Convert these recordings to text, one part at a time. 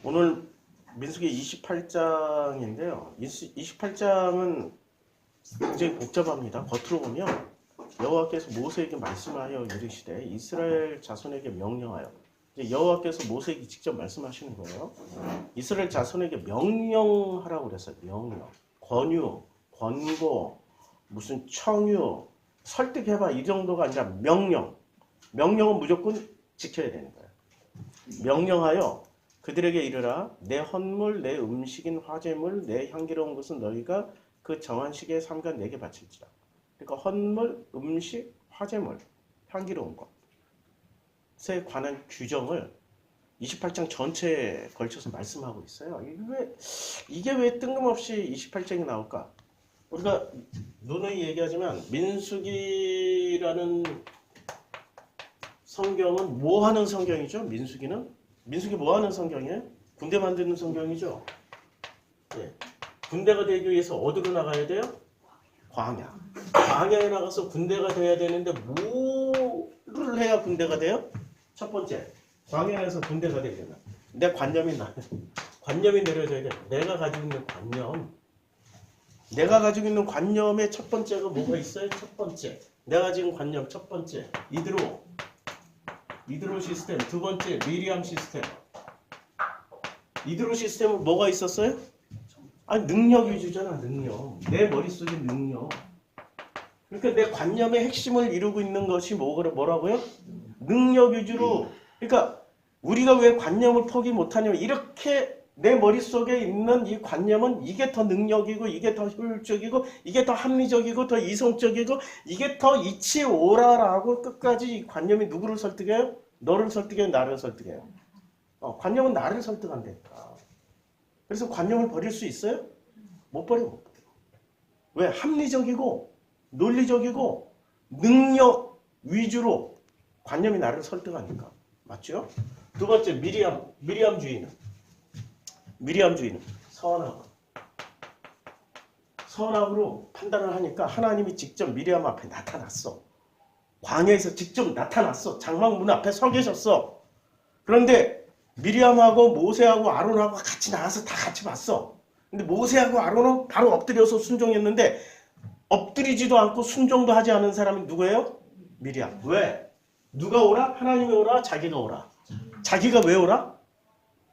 오늘 민수기 28장인데요. 28장은 굉장히 복잡합니다. 겉으로 보면 여호와께서 모세에게 말씀하여 이르시되 이스라엘 자손에게 명령하여, 여호와께서 모세에게 직접 말씀하시는 거예요. 이스라엘 자손에게 명령하라고 그랬어요. 명령, 권유, 권고, 무슨 청유, 설득해봐 이 정도가 아니라 명령. 명령은 무조건 지켜야 되는 거예요. 명령하여 그들에게 이르라. 내 헌물, 내 음식인 화제물, 내 향기로운 것은 너희가 그 정한 시기에 삼가 내게 바칠지라. 그러니까 헌물, 음식, 화제물, 향기로운 것에 관한 규정을 28장 전체에 걸쳐서 말씀하고 있어요. 이게 왜 뜬금없이 28장이 나올까? 우리가 누누이 얘기하지만 민수기라는 성경은 뭐 하는 성경이죠? 민수기 뭐 하는 성경이에요? 군대 만드는 성경이죠? 예. 군대가 되기 위해서 어디로 나가야 돼요? 광야. 광야에 나가서 군대가 돼야 되는데 뭐를 해야 군대가 돼요? 첫 번째, 광야에서 군대가 되려면 내 관념이 내려져야 돼. 내가 가지고 있는 관념의 첫 번째가 뭐가 있어요? 첫 번째, 내가 가진 관념 첫 번째, 이드로 시스템. 두 번째, 미리암 시스템. 이드로 시스템은 뭐가 있었어요? 아니, 능력 위주잖아. 능력. 내 머릿속에 능력. 그러니까 내 관념의 핵심을 이루고 있는 것이 뭐라고요? 능력 위주로. 그러니까 우리가 왜 관념을 포기 못하냐면, 이렇게 내 머릿속에 있는 이 관념은 이게 더 능력이고, 이게 더 효율적이고, 이게 더 합리적이고, 더 이성적이고, 이게 더 이치 오라라고 끝까지 이 관념이 누구를 설득해요? 너를 설득해요? 나를 설득해요? 관념은 나를 설득한다니까. 그래서 관념을 버릴 수 있어요? 못 버려. 왜? 합리적이고 논리적이고 능력 위주로 관념이 나를 설득하니까. 맞죠? 두 번째, 미리암 주의는 선악으로 판단을 하니까 하나님이 직접 미리암 앞에 나타났어. 광야에서 직접 나타났어. 장막문 앞에 서 계셨어. 그런데 미리암하고 모세하고 아론하고 같이 나와서 다 같이 봤어. 근데 모세하고 아론은 바로 엎드려서 순종했는데, 엎드리지도 않고 순종도 하지 않은 사람이 누구예요? 미리암. 왜? 누가 오라? 하나님이 오라? 자기가 오라? 자기가 왜 오라?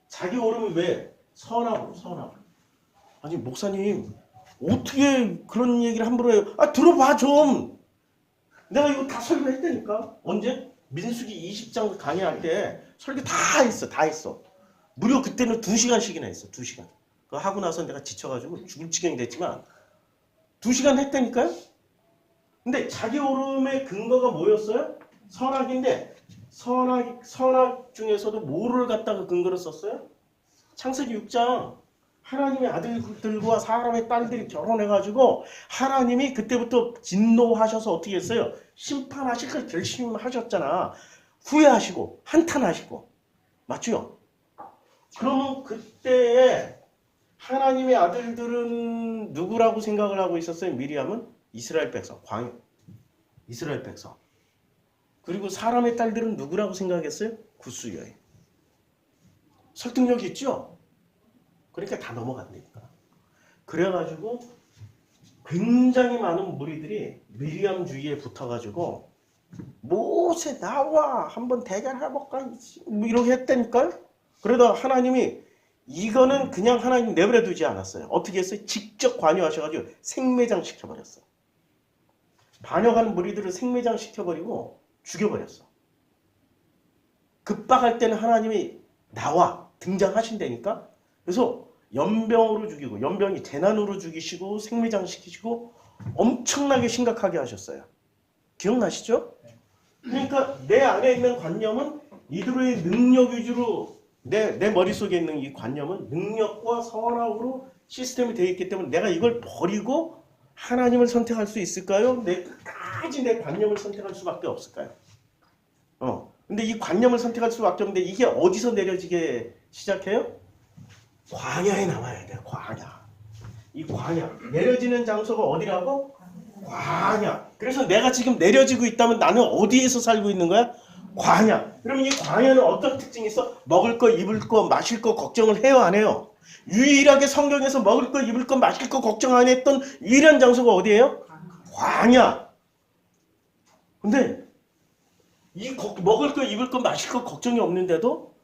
자기 오르면 왜? 선악으로. 아니, 목사님 어떻게 그런 얘기를 함부로 해요? 들어봐 좀. 내가 이거 다 설명했다니까. 언제? 민수기 20장 강의할 때 설교 다 했어. 무려 그때는 2시간씩이나 했어. 2시간. 그거 하고 나서 내가 지쳐가지고 죽을 지경이 됐지만 2시간 했다니까요. 근데 자기 오름의 근거가 뭐였어요? 선악인데, 선악 중에서도 뭐를 갖다가 근거로 썼어요? 창세기 6장. 하나님의 아들들과 사람의 딸들이 결혼해가지고 하나님이 그때부터 진노하셔서 어떻게 했어요? 심판하실 걸 결심하셨잖아. 후회하시고 한탄하시고. 맞죠? 그러면 그때에 하나님의 아들들은 누구라고 생각을 하고 있었어요? 미리암은 이스라엘 백성, 이스라엘 백성. 그리고 사람의 딸들은 누구라고 생각했어요? 구스 여인. 설득력이 있죠? 그러니까 다 넘어간다니까. 그래가지고 굉장히 많은 무리들이 미리암 주위에 붙어가지고 모세 나와 한번 대결해볼까? 뭐 이렇게 했다니까요. 그러다 하나님이 이거는 그냥 하나님 내버려 두지 않았어요. 어떻게 했어요? 직접 관여하셔가지고 생매장 시켜버렸어. 반역하는 무리들을 생매장 시켜버리고 죽여버렸어. 급박할 때는 하나님이 나와 등장하신다니까. 그래서 연병으로 죽이고, 연병이 재난으로 죽이시고 생매장 시키시고 엄청나게 심각하게 하셨어요. 기억나시죠? 그러니까 내 안에 있는 관념은 이들의 능력 위주로, 내 머릿속에 있는 이 관념은 능력과 선악으로 시스템이 되어 있기 때문에 내가 이걸 버리고 하나님을 선택할 수 있을까요? 끝까지 내 관념을 선택할 수밖에 없을까요? 근데 이 관념을 선택할 수밖에 없는데 이게 어디서 내려지게 시작해요? 광야에 나와야 돼. 광야. 이 광야. 내려지는 장소가 어디라고? 광야. 그래서 내가 지금 내려지고 있다면 나는 어디에서 살고 있는 거야? 광야. 그러면 이 광야는 어떤 특징이 있어? 먹을 거, 입을 거, 마실 거 걱정을 해요, 안 해요? 유일하게 성경에서 먹을 거, 입을 거, 마실 거 걱정 안 했던 유일한 장소가 어디예요? 광야. 근데 이 먹을 거, 입을 거, 마실 거 걱정이 없는데도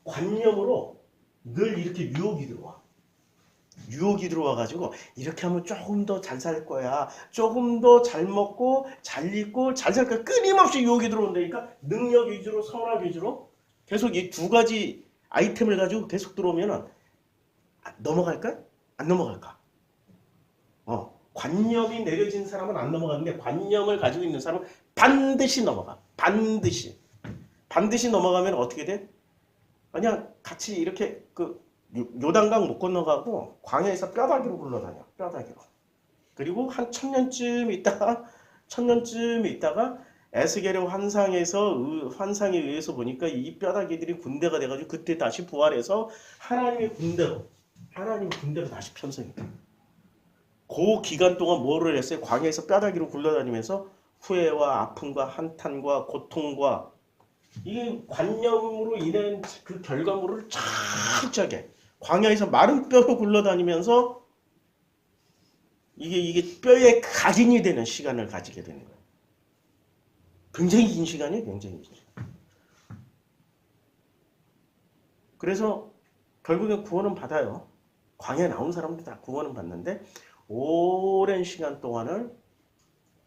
관념으로 늘 이렇게 유혹이 들어와. 유혹이 들어와가지고 이렇게 하면 조금 더 잘 살 거야. 조금 더 잘 먹고 잘 입고 잘 살 거야. 끊임없이 유혹이 들어온다니까. 능력 위주로 성락 위주로 계속 이 두 가지 아이템을 가지고 계속 들어오면 넘어갈까? 안 넘어갈까? 관념이 내려진 사람은 안 넘어가는데 관념을 가지고 있는 사람은 반드시 넘어가. 반드시. 반드시 넘어가면 어떻게 돼? 그냥 같이 이렇게 요단강 못 건너가고 광야에서 뼈다귀로 굴러다녀. 뼈다귀로. 그리고 한 1000년쯤 있다가 에스겔의 환상에 의해서 보니까 이 뼈다귀들이 군대가 돼가지고 그때 다시 부활해서 하나님의 군대로 다시 편성이 돼. 그 기간 동안 뭐를 했어요? 광야에서 뼈다귀로 굴러다니면서 후회와 아픔과 한탄과 고통과 이게 관념으로 인한 그 결과물을 철저하게 광야에서 마른 뼈로 굴러다니면서 이게 뼈에 각인이 되는 시간을 가지게 되는 거예요. 굉장히 긴 시간이에요. 굉장히 긴 시간. 그래서 결국엔 구원은 받아요. 광야에 나온 사람들 다 구원은 받는데 오랜 시간 동안을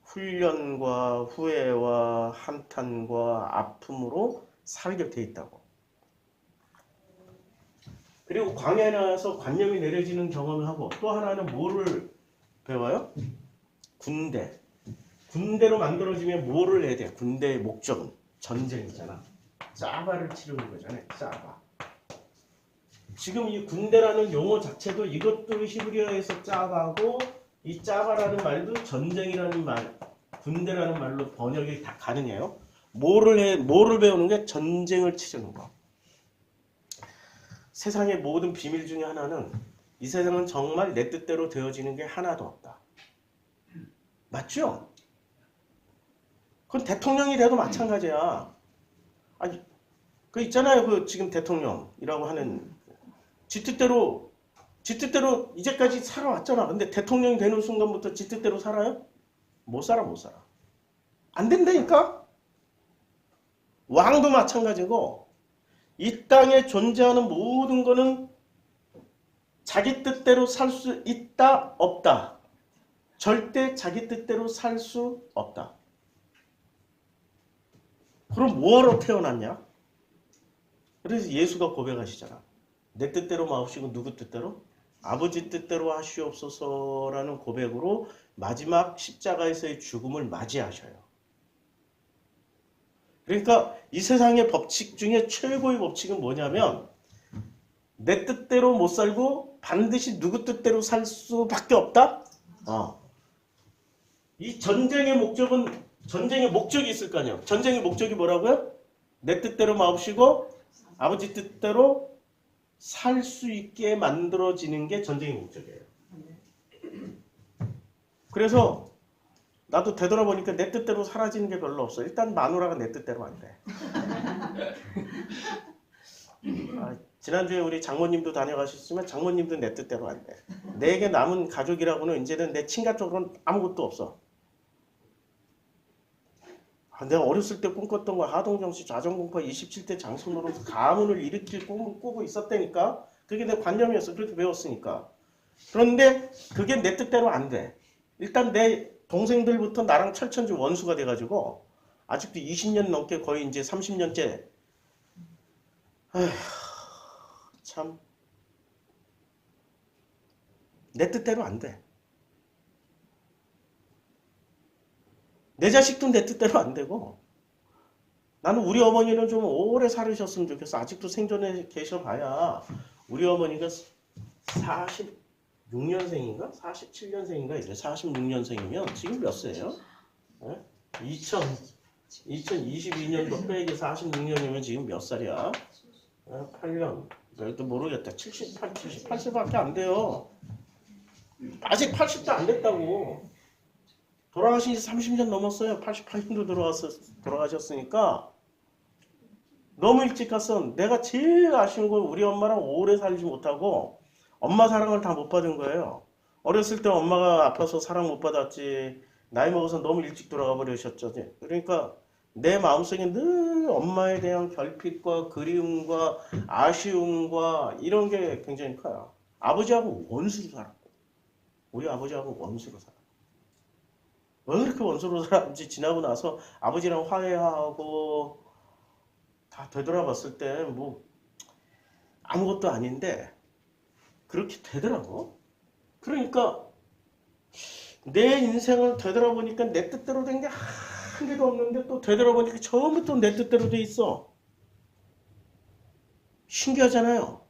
훈련과 후회와 한탄과 아픔으로 살게 돼 있다고. 그리고 광야에 나와서 관념이 내려지는 경험을 하고 또 하나는 뭐를 배워요? 군대. 군대로 만들어지면 뭐를 해야 돼? 군대의 목적은 전쟁이잖아. 짜바를 치르는 거잖아요. 짜바. 지금 이 군대라는 용어 자체도 이것도 히브리어에서 짜바고 이 짜바라는 말도 전쟁이라는 말, 군대라는 말로 번역이 다 가능해요. 뭐를 배우는 게 전쟁을 치르는 거. 세상의 모든 비밀 중에 하나는 이 세상은 정말 내 뜻대로 되어지는 게 하나도 없다. 맞죠? 그건 대통령이 돼도 마찬가지야. 아니, 그 있잖아요. 그 지금 대통령이라고 하는 지 뜻대로 이제까지 살아왔잖아. 근데 대통령이 되는 순간부터 지 뜻대로 살아요? 못 살아. 안 된다니까? 왕도 마찬가지고 이 땅에 존재하는 모든 거는 자기 뜻대로 살 수 있다, 없다. 절대 자기 뜻대로 살 수 없다. 그럼 뭐하러 태어났냐? 그래서 예수가 고백하시잖아. 내 뜻대로 마옵시고 누구 뜻대로? 아버지 뜻대로 하시옵소서라는 고백으로 마지막 십자가에서의 죽음을 맞이하셔요. 그러니까 이 세상의 법칙 중에 최고의 법칙은 뭐냐면 내 뜻대로 못 살고 반드시 누구 뜻대로 살 수밖에 없다? 이 전쟁의 목적이 있을 거 아니에요. 전쟁의 목적이 뭐라고요? 내 뜻대로 마옵시고 아버지 뜻대로 살 수 있게 만들어지는 게 전쟁의 목적이에요. 그래서 나도 되돌아보니까 내 뜻대로 사라지는 게 별로 없어. 일단 마누라가 내 뜻대로 안 돼. 지난주에 우리 장모님도 다녀가셨지만 장모님도 내 뜻대로 안 돼. 내게 남은 가족이라고는 이제는 내 친가 쪽으로는 아무것도 없어. 내가 어렸을 때 꿈꿨던 거 하동정씨 좌정공파 27대 장손으로 가문을 일으킬 꿈을 꾸고 있었다니까. 그게 내 관념이었어. 그렇게 배웠으니까. 그런데 그게 내 뜻대로 안 돼. 일단 내 동생들부터 나랑 철천지 원수가 돼가지고 아직도 20년 넘게 거의 이제 30년째 참 내 뜻대로 안 돼. 내 자식도 내 뜻대로 안 되고 나는 우리 어머니는 좀 오래 살으셨으면 좋겠어. 아직도 생존해 계셔봐야 우리 어머니가 46년생인가? 47년생인가? 이제 46년생이면 지금 몇 세예요? 2022년도 빼기 46년이면 지금 몇 살이야? 8년. 또 모르겠다. 78세밖에 안 돼요. 아직 80도 안 됐다고. 돌아가신 지 30년 넘었어요. 88년도 돌아가셨으니까 너무 일찍 갔어. 내가 제일 아쉬운 건 우리 엄마랑 오래 살지 못하고 엄마 사랑을 다 못 받은 거예요. 어렸을 때 엄마가 아파서 사랑 못 받았지. 나이 먹어서 너무 일찍 돌아가 버리셨죠. 그러니까 내 마음속에 늘 엄마에 대한 결핍과 그리움과 아쉬움과 이런 게 굉장히 커요. 아버지하고 원수로 살았고, 우리 아버지하고 원수로 살았고. 왜 그렇게 원수로 살았는지 지나고 나서 아버지랑 화해하고 다 되돌아봤을 때 뭐 아무것도 아닌데 그렇게 되더라고. 그러니까 내 인생을 되돌아보니까 내 뜻대로 된 게 한 개도 없는데 또 되돌아보니까 처음부터 내 뜻대로 돼 있어. 신기하잖아요.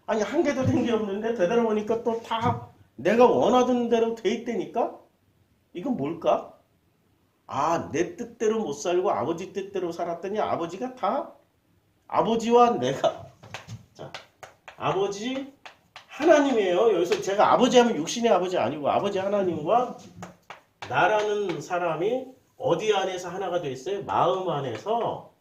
아니 한 개도 된 게 없는데 되돌아보니까 또 다 내가 원하던 대로 돼 있다니까? 이건 뭘까? 아, 내 뜻대로 못 살고 아버지 뜻대로 살았더니 아버지가 다 아버지와 내가 자, 아버지 하나님이에요. 여기서 제가 아버지 하면 육신의 아버지 아니고 아버지 하나님과 나라는 사람이 어디 안에서 하나가 되어 있어요? 마음 안에서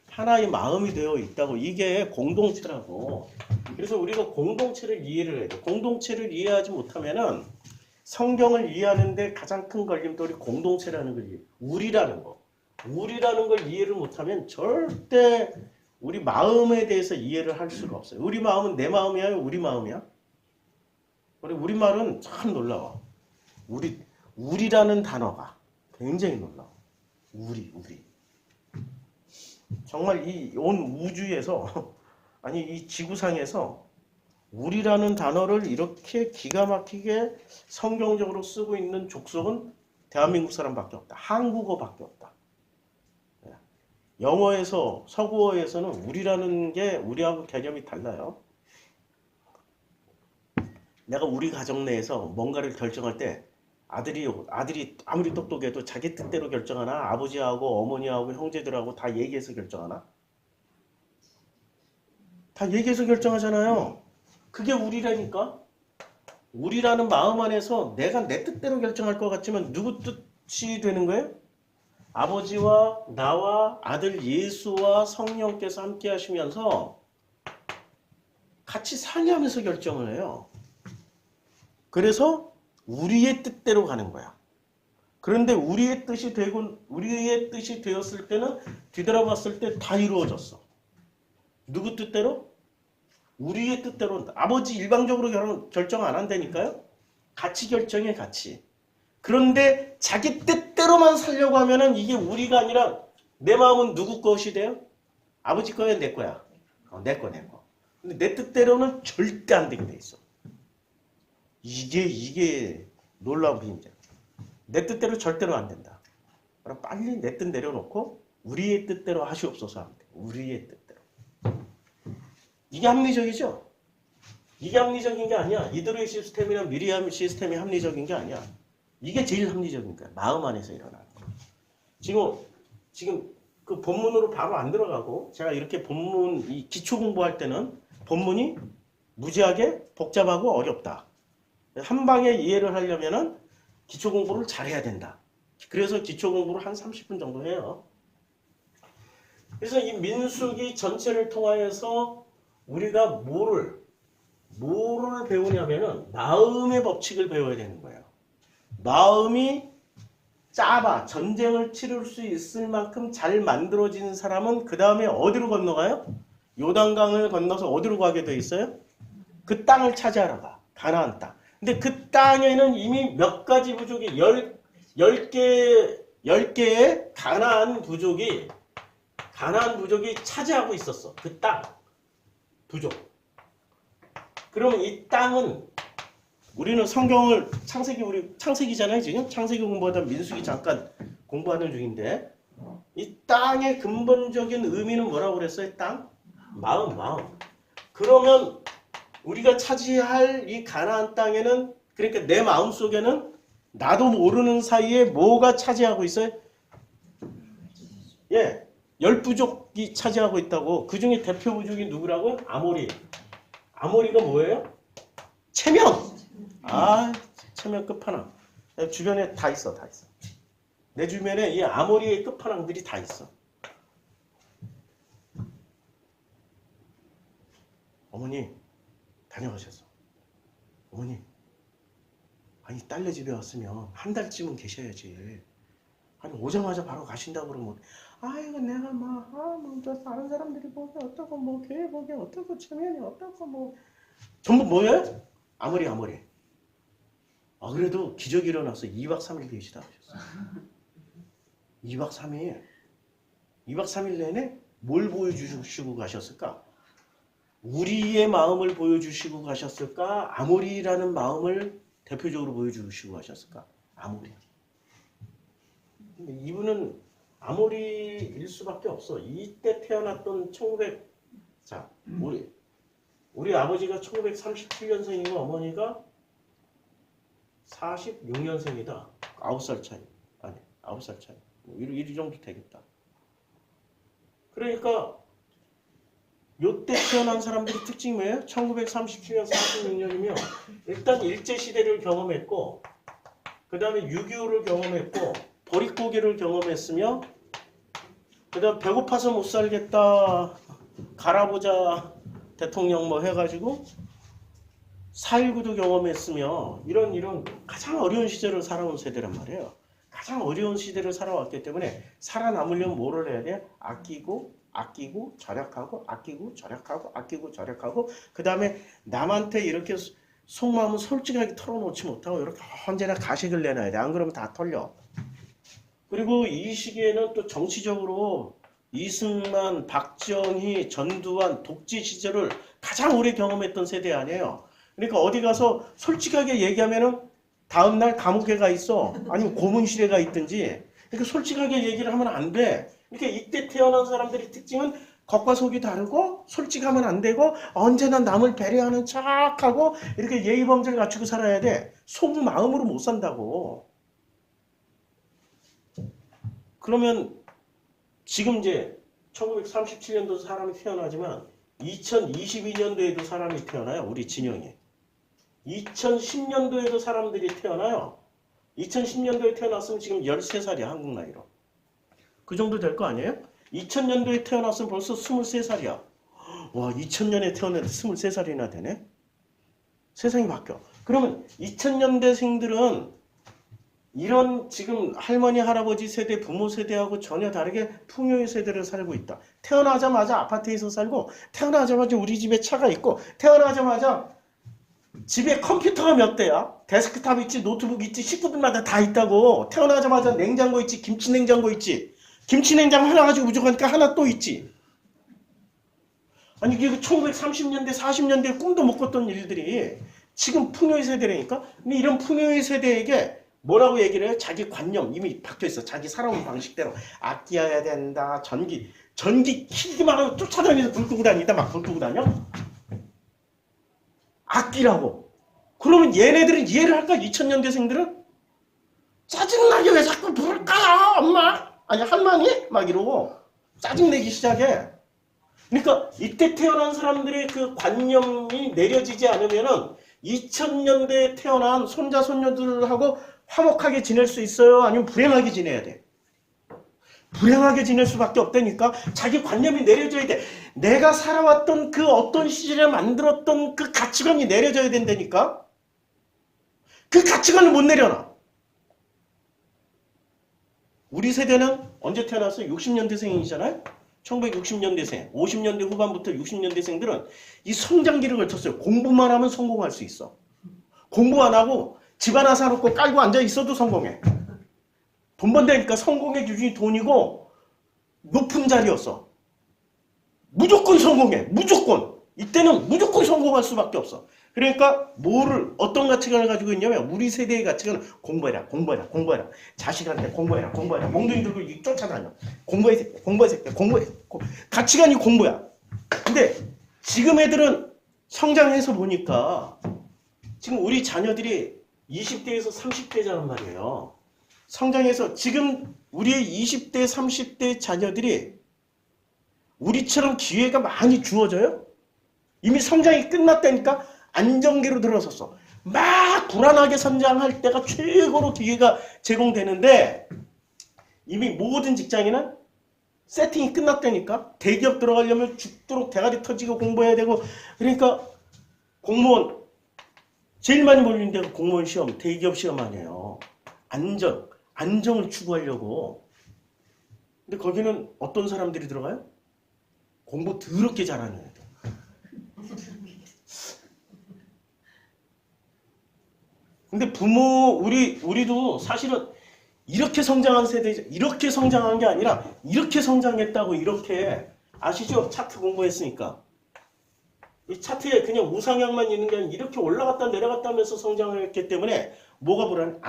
하나의 마음이 되어 있다고. 이게 공동체라고. 그래서 우리가 공동체를 이해를 해야 돼. 공동체를 이해하지 못하면은 성경을 이해하는데 가장 큰 걸림돌이 공동체라는 걸 우리라는 거. 우리라는 걸 이해를 못하면 절대 우리 마음에 대해서 이해를 할 수가 없어요. 우리 마음은 내 마음이야? 우리 마음이야? 우리 말은 참 놀라워. 우리라는 단어가 굉장히 놀라워. 우리. 정말 이 온 우주에서 아니 이 지구상에서 우리라는 단어를 이렇게 기가 막히게 성경적으로 쓰고 있는 족속은 대한민국 사람밖에 없다. 한국어밖에 없다. 영어에서 서구어에서는 우리라는 게 우리하고 개념이 달라요. 내가 우리 가정 내에서 뭔가를 결정할 때 아들이 아무리 똑똑해도 자기 뜻대로 결정하나? 아버지하고 어머니하고 형제들하고 다 얘기해서 결정하나? 다 얘기해서 결정하잖아요. 그게 우리라니까. 우리라는 마음 안에서 내가 내 뜻대로 결정할 것 같지만 누구 뜻이 되는 거예요? 아버지와 나와 아들 예수와 성령께서 함께 하시면서 같이 상의하면서 결정을 해요. 그래서 우리의 뜻대로 가는 거야. 그런데 우리의 뜻이 되었을 때는 뒤돌아봤을 때 다 이루어졌어. 누구 뜻대로? 우리의 뜻대로. 아버지 일방적으로 결정 안 한다니까요. 같이 결정해, 같이. 그런데 자기 뜻대로만 살려고 하면은 이게 우리가 아니라 내 마음은 누구 것이 돼요? 아버지 거야, 내 거야? 내 거. 근데 내 뜻대로는 절대 안 되게 돼 있어. 이게 놀라운 비밀이야. 내 뜻대로 절대로 안 된다. 그럼 빨리 내 뜻 내려놓고 우리의 뜻대로 하시옵소서 하면 돼. 우리의 뜻대로. 이게 합리적이죠? 이게 합리적인 게 아니야. 이들의 시스템이나 미리암 시스템이 합리적인 게 아니야. 이게 제일 합리적인 거야. 마음 안에서 일어나는 거야. 지금 그 본문으로 바로 안 들어가고 제가 이렇게 본문 이 기초 공부할 때는 본문이 무지하게 복잡하고 어렵다. 한 방에 이해를 하려면은 기초 공부를 잘해야 된다. 그래서 기초 공부를 한 30분 정도 해요. 그래서 이 민수기 전체를 통하여서 우리가 뭐를 배우냐면은 마음의 법칙을 배워야 되는 거예요. 마음이 짜봐 전쟁을 치를 수 있을 만큼 잘 만들어진 사람은 그 다음에 어디로 건너가요? 요단강을 건너서 어디로 가게 돼 있어요? 그 땅을 차지하러 가. 가나안 땅. 근데 그 땅에는 이미 몇 가지 부족이 10개의 가나안 부족이 차지하고 있었어. 그 땅 부족. 그러면 이 땅은 우리는 성경을 창세기잖아요, 지금. 창세기 공부하다 민수기 잠깐 공부하는 중인데 이 땅의 근본적인 의미는 뭐라고 그랬어요? 땅? 마음. 그러면 우리가 차지할 이 가나안 땅에는 그러니까 내 마음 속에는 나도 모르는 사이에 뭐가 차지하고 있어요? 예, 10부족이 차지하고 있다고. 그 중에 대표 부족이 누구라고요? 아모리. 아모리가 뭐예요? 체면. 체면 끝판왕. 주변에 다 있어. 내 주변에 이 아모리의 끝판왕들이 다 있어. 어머니 다녀가셨어. 어머니 아니 딸네 집에 왔으면 한 달쯤은 계셔야지. 아니 오자마자 바로 가신다고 그러면 아이고 내가 뭐저 다른 사람들이 보기 어떻고 뭐 교회 보기 어떻고 체면이 어떻고 뭐 전부 뭐예요? 아무리 그래도 기적이 일어나서 2박 3일 계시다 하셨어요. 2박 3일 내내 뭘 보여주시고 가셨을까? 우리의 마음을 보여주시고 가셨을까? 아모리라는 마음을 대표적으로 보여주시고 가셨을까? 아모리. 근데 이분은 아모리일 수밖에 없어. 이때 태어났던 1900, 우리 아버지가 1937년생이고 어머니가 46년생이다. 9살 차이. 아니, 9살 차이. 이 정도 되겠다. 그러니까 요때 태어난 사람들의 특징이 뭐예요? 1937년, 46년이면 일단 일제시대를 경험했고 그 다음에 6.25를 경험했고 보릿고개를 경험했으며 그 다음 배고파서 못 살겠다 갈아보자 대통령 뭐 해가지고 4.19도 경험했으며 이런 가장 어려운 시절을 살아온 세대란 말이에요. 가장 어려운 시대를 살아왔기 때문에 살아남으려면 뭐를 해야 돼? 아끼고 절약하고 아끼고 절약하고 그 다음에 남한테 이렇게 속마음을 솔직하게 털어놓지 못하고 이렇게 언제나 가식을 내놔야 돼. 안 그러면 다 털려. 그리고 이 시기에는 또 정치적으로 이승만, 박정희, 전두환 독재 시절을 가장 오래 경험했던 세대 아니에요. 그러니까 어디 가서 솔직하게 얘기하면은 다음날 감옥에 가 있어. 아니면 고문실에 가 있든지. 그러니까 솔직하게 얘기를 하면 안 돼. 그러니까 이때 태어난 사람들의 특징은 겉과 속이 다르고 솔직하면 안 되고 언제나 남을 배려하는 척하고 이렇게 예의범죄를 갖추고 살아야 돼. 속마음으로 못 산다고. 그러면 지금 이제 1937년도 사람이 태어나지만 2022년도에도 사람이 태어나요. 우리 진영이. 2010년도에도 사람들이 태어나요. 2010년도에 태어났으면 지금 13살이야. 한국 나이로. 그 정도 될 거 아니에요? 2000년도에 태어났으면 벌써 23살이야. 와, 2000년에 태어났는데 23살이나 되네? 세상이 바뀌어. 그러면 2000년대생들은 이런 지금 할머니, 할아버지 세대, 부모 세대하고 전혀 다르게 풍요의 세대를 살고 있다. 태어나자마자 아파트에서 살고, 태어나자마자 우리 집에 차가 있고, 태어나자마자 집에 컴퓨터가 몇 대야? 데스크탑 있지, 노트북 있지, 식구들마다 다 있다고. 태어나자마자 냉장고 있지, 김치냉장고 있지. 김치냉장고 하나 가지고 부족하니까 하나 또 있지. 아니, 이게 1930년대, 40년대 꿈도 못 꿨던 일들이 지금 풍요의 세대라니까? 근데 이런 풍요의 세대에게 뭐라고 얘기를 해요? 자기 관념 이미 박혀있어. 자기 살아온 방식대로 아껴야 된다. 전기 키기만 하고 쫓아다니면서 불 끄고 다니다. 막 불 끄고 다녀? 아끼라고. 그러면 얘네들은 이해를 할까? 2000년대생들은? 짜증나게 왜 자꾸 불을 꺼요 엄마? 아니 할머니? 막 이러고 짜증내기 시작해. 그러니까 이때 태어난 사람들의 그 관념이 내려지지 않으면은 2000년대에 태어난 손자 손녀들하고 화목하게 지낼 수 있어요? 아니면 불행하게 지내야 돼? 불행하게 지낼 수밖에 없다니까. 자기 관념이 내려져야 돼. 내가 살아왔던 그 어떤 시절에 만들었던 그 가치관이 내려져야 된다니까. 그 가치관을 못 내려놔. 우리 세대는 언제 태어났어요? 60년대생이잖아요? 1960년대생, 50년대 후반부터 60년대생들은 이 성장기를 거쳤어요. 공부만 하면 성공할 수 있어. 공부 안 하고 집 하나 사놓고 깔고 앉아 있어도 성공해. 돈 번다니까 성공의 기준이 돈이고 높은 자리였어. 무조건 성공해. 무조건. 이때는 무조건 성공할 수밖에 없어. 그러니까 어떤 가치관을 가지고 있냐면 우리 세대의 가치관은 공부해라. 자식한테 공부해라. 몽둥이 들고 쫓아다녀. 공부해 새끼. 가치관이 공부야. 근데 지금 애들은 성장해서 보니까 지금 우리 자녀들이 20대에서 30대잖아 말이에요. 성장해서 지금 우리의 20대, 30대 자녀들이 우리처럼 기회가 많이 주어져요? 이미 성장이 끝났다니까? 안정기로 들어섰어. 막 불안하게 성장할 때가 최고로 기회가 제공되는데 이미 모든 직장인은 세팅이 끝났다니까. 대기업 들어가려면 죽도록 대가리 터지고 공부해야 되고. 그러니까 공무원 제일 많이 몰리는 데가 공무원 시험, 대기업 시험 아니에요. 안정을 추구하려고. 근데 거기는 어떤 사람들이 들어가요? 공부 더럽게 잘하는 애들. 근데 우리도 사실은 이렇게 성장한 세대, 이렇게 성장한 게 아니라 이렇게 성장했다고. 이렇게 아시죠? 차트 공부했으니까. 이 차트에 그냥 우상향만 있는 게 아니라 이렇게 올라갔다 내려갔다 하면서 성장을 했기 때문에 뭐가 불안해?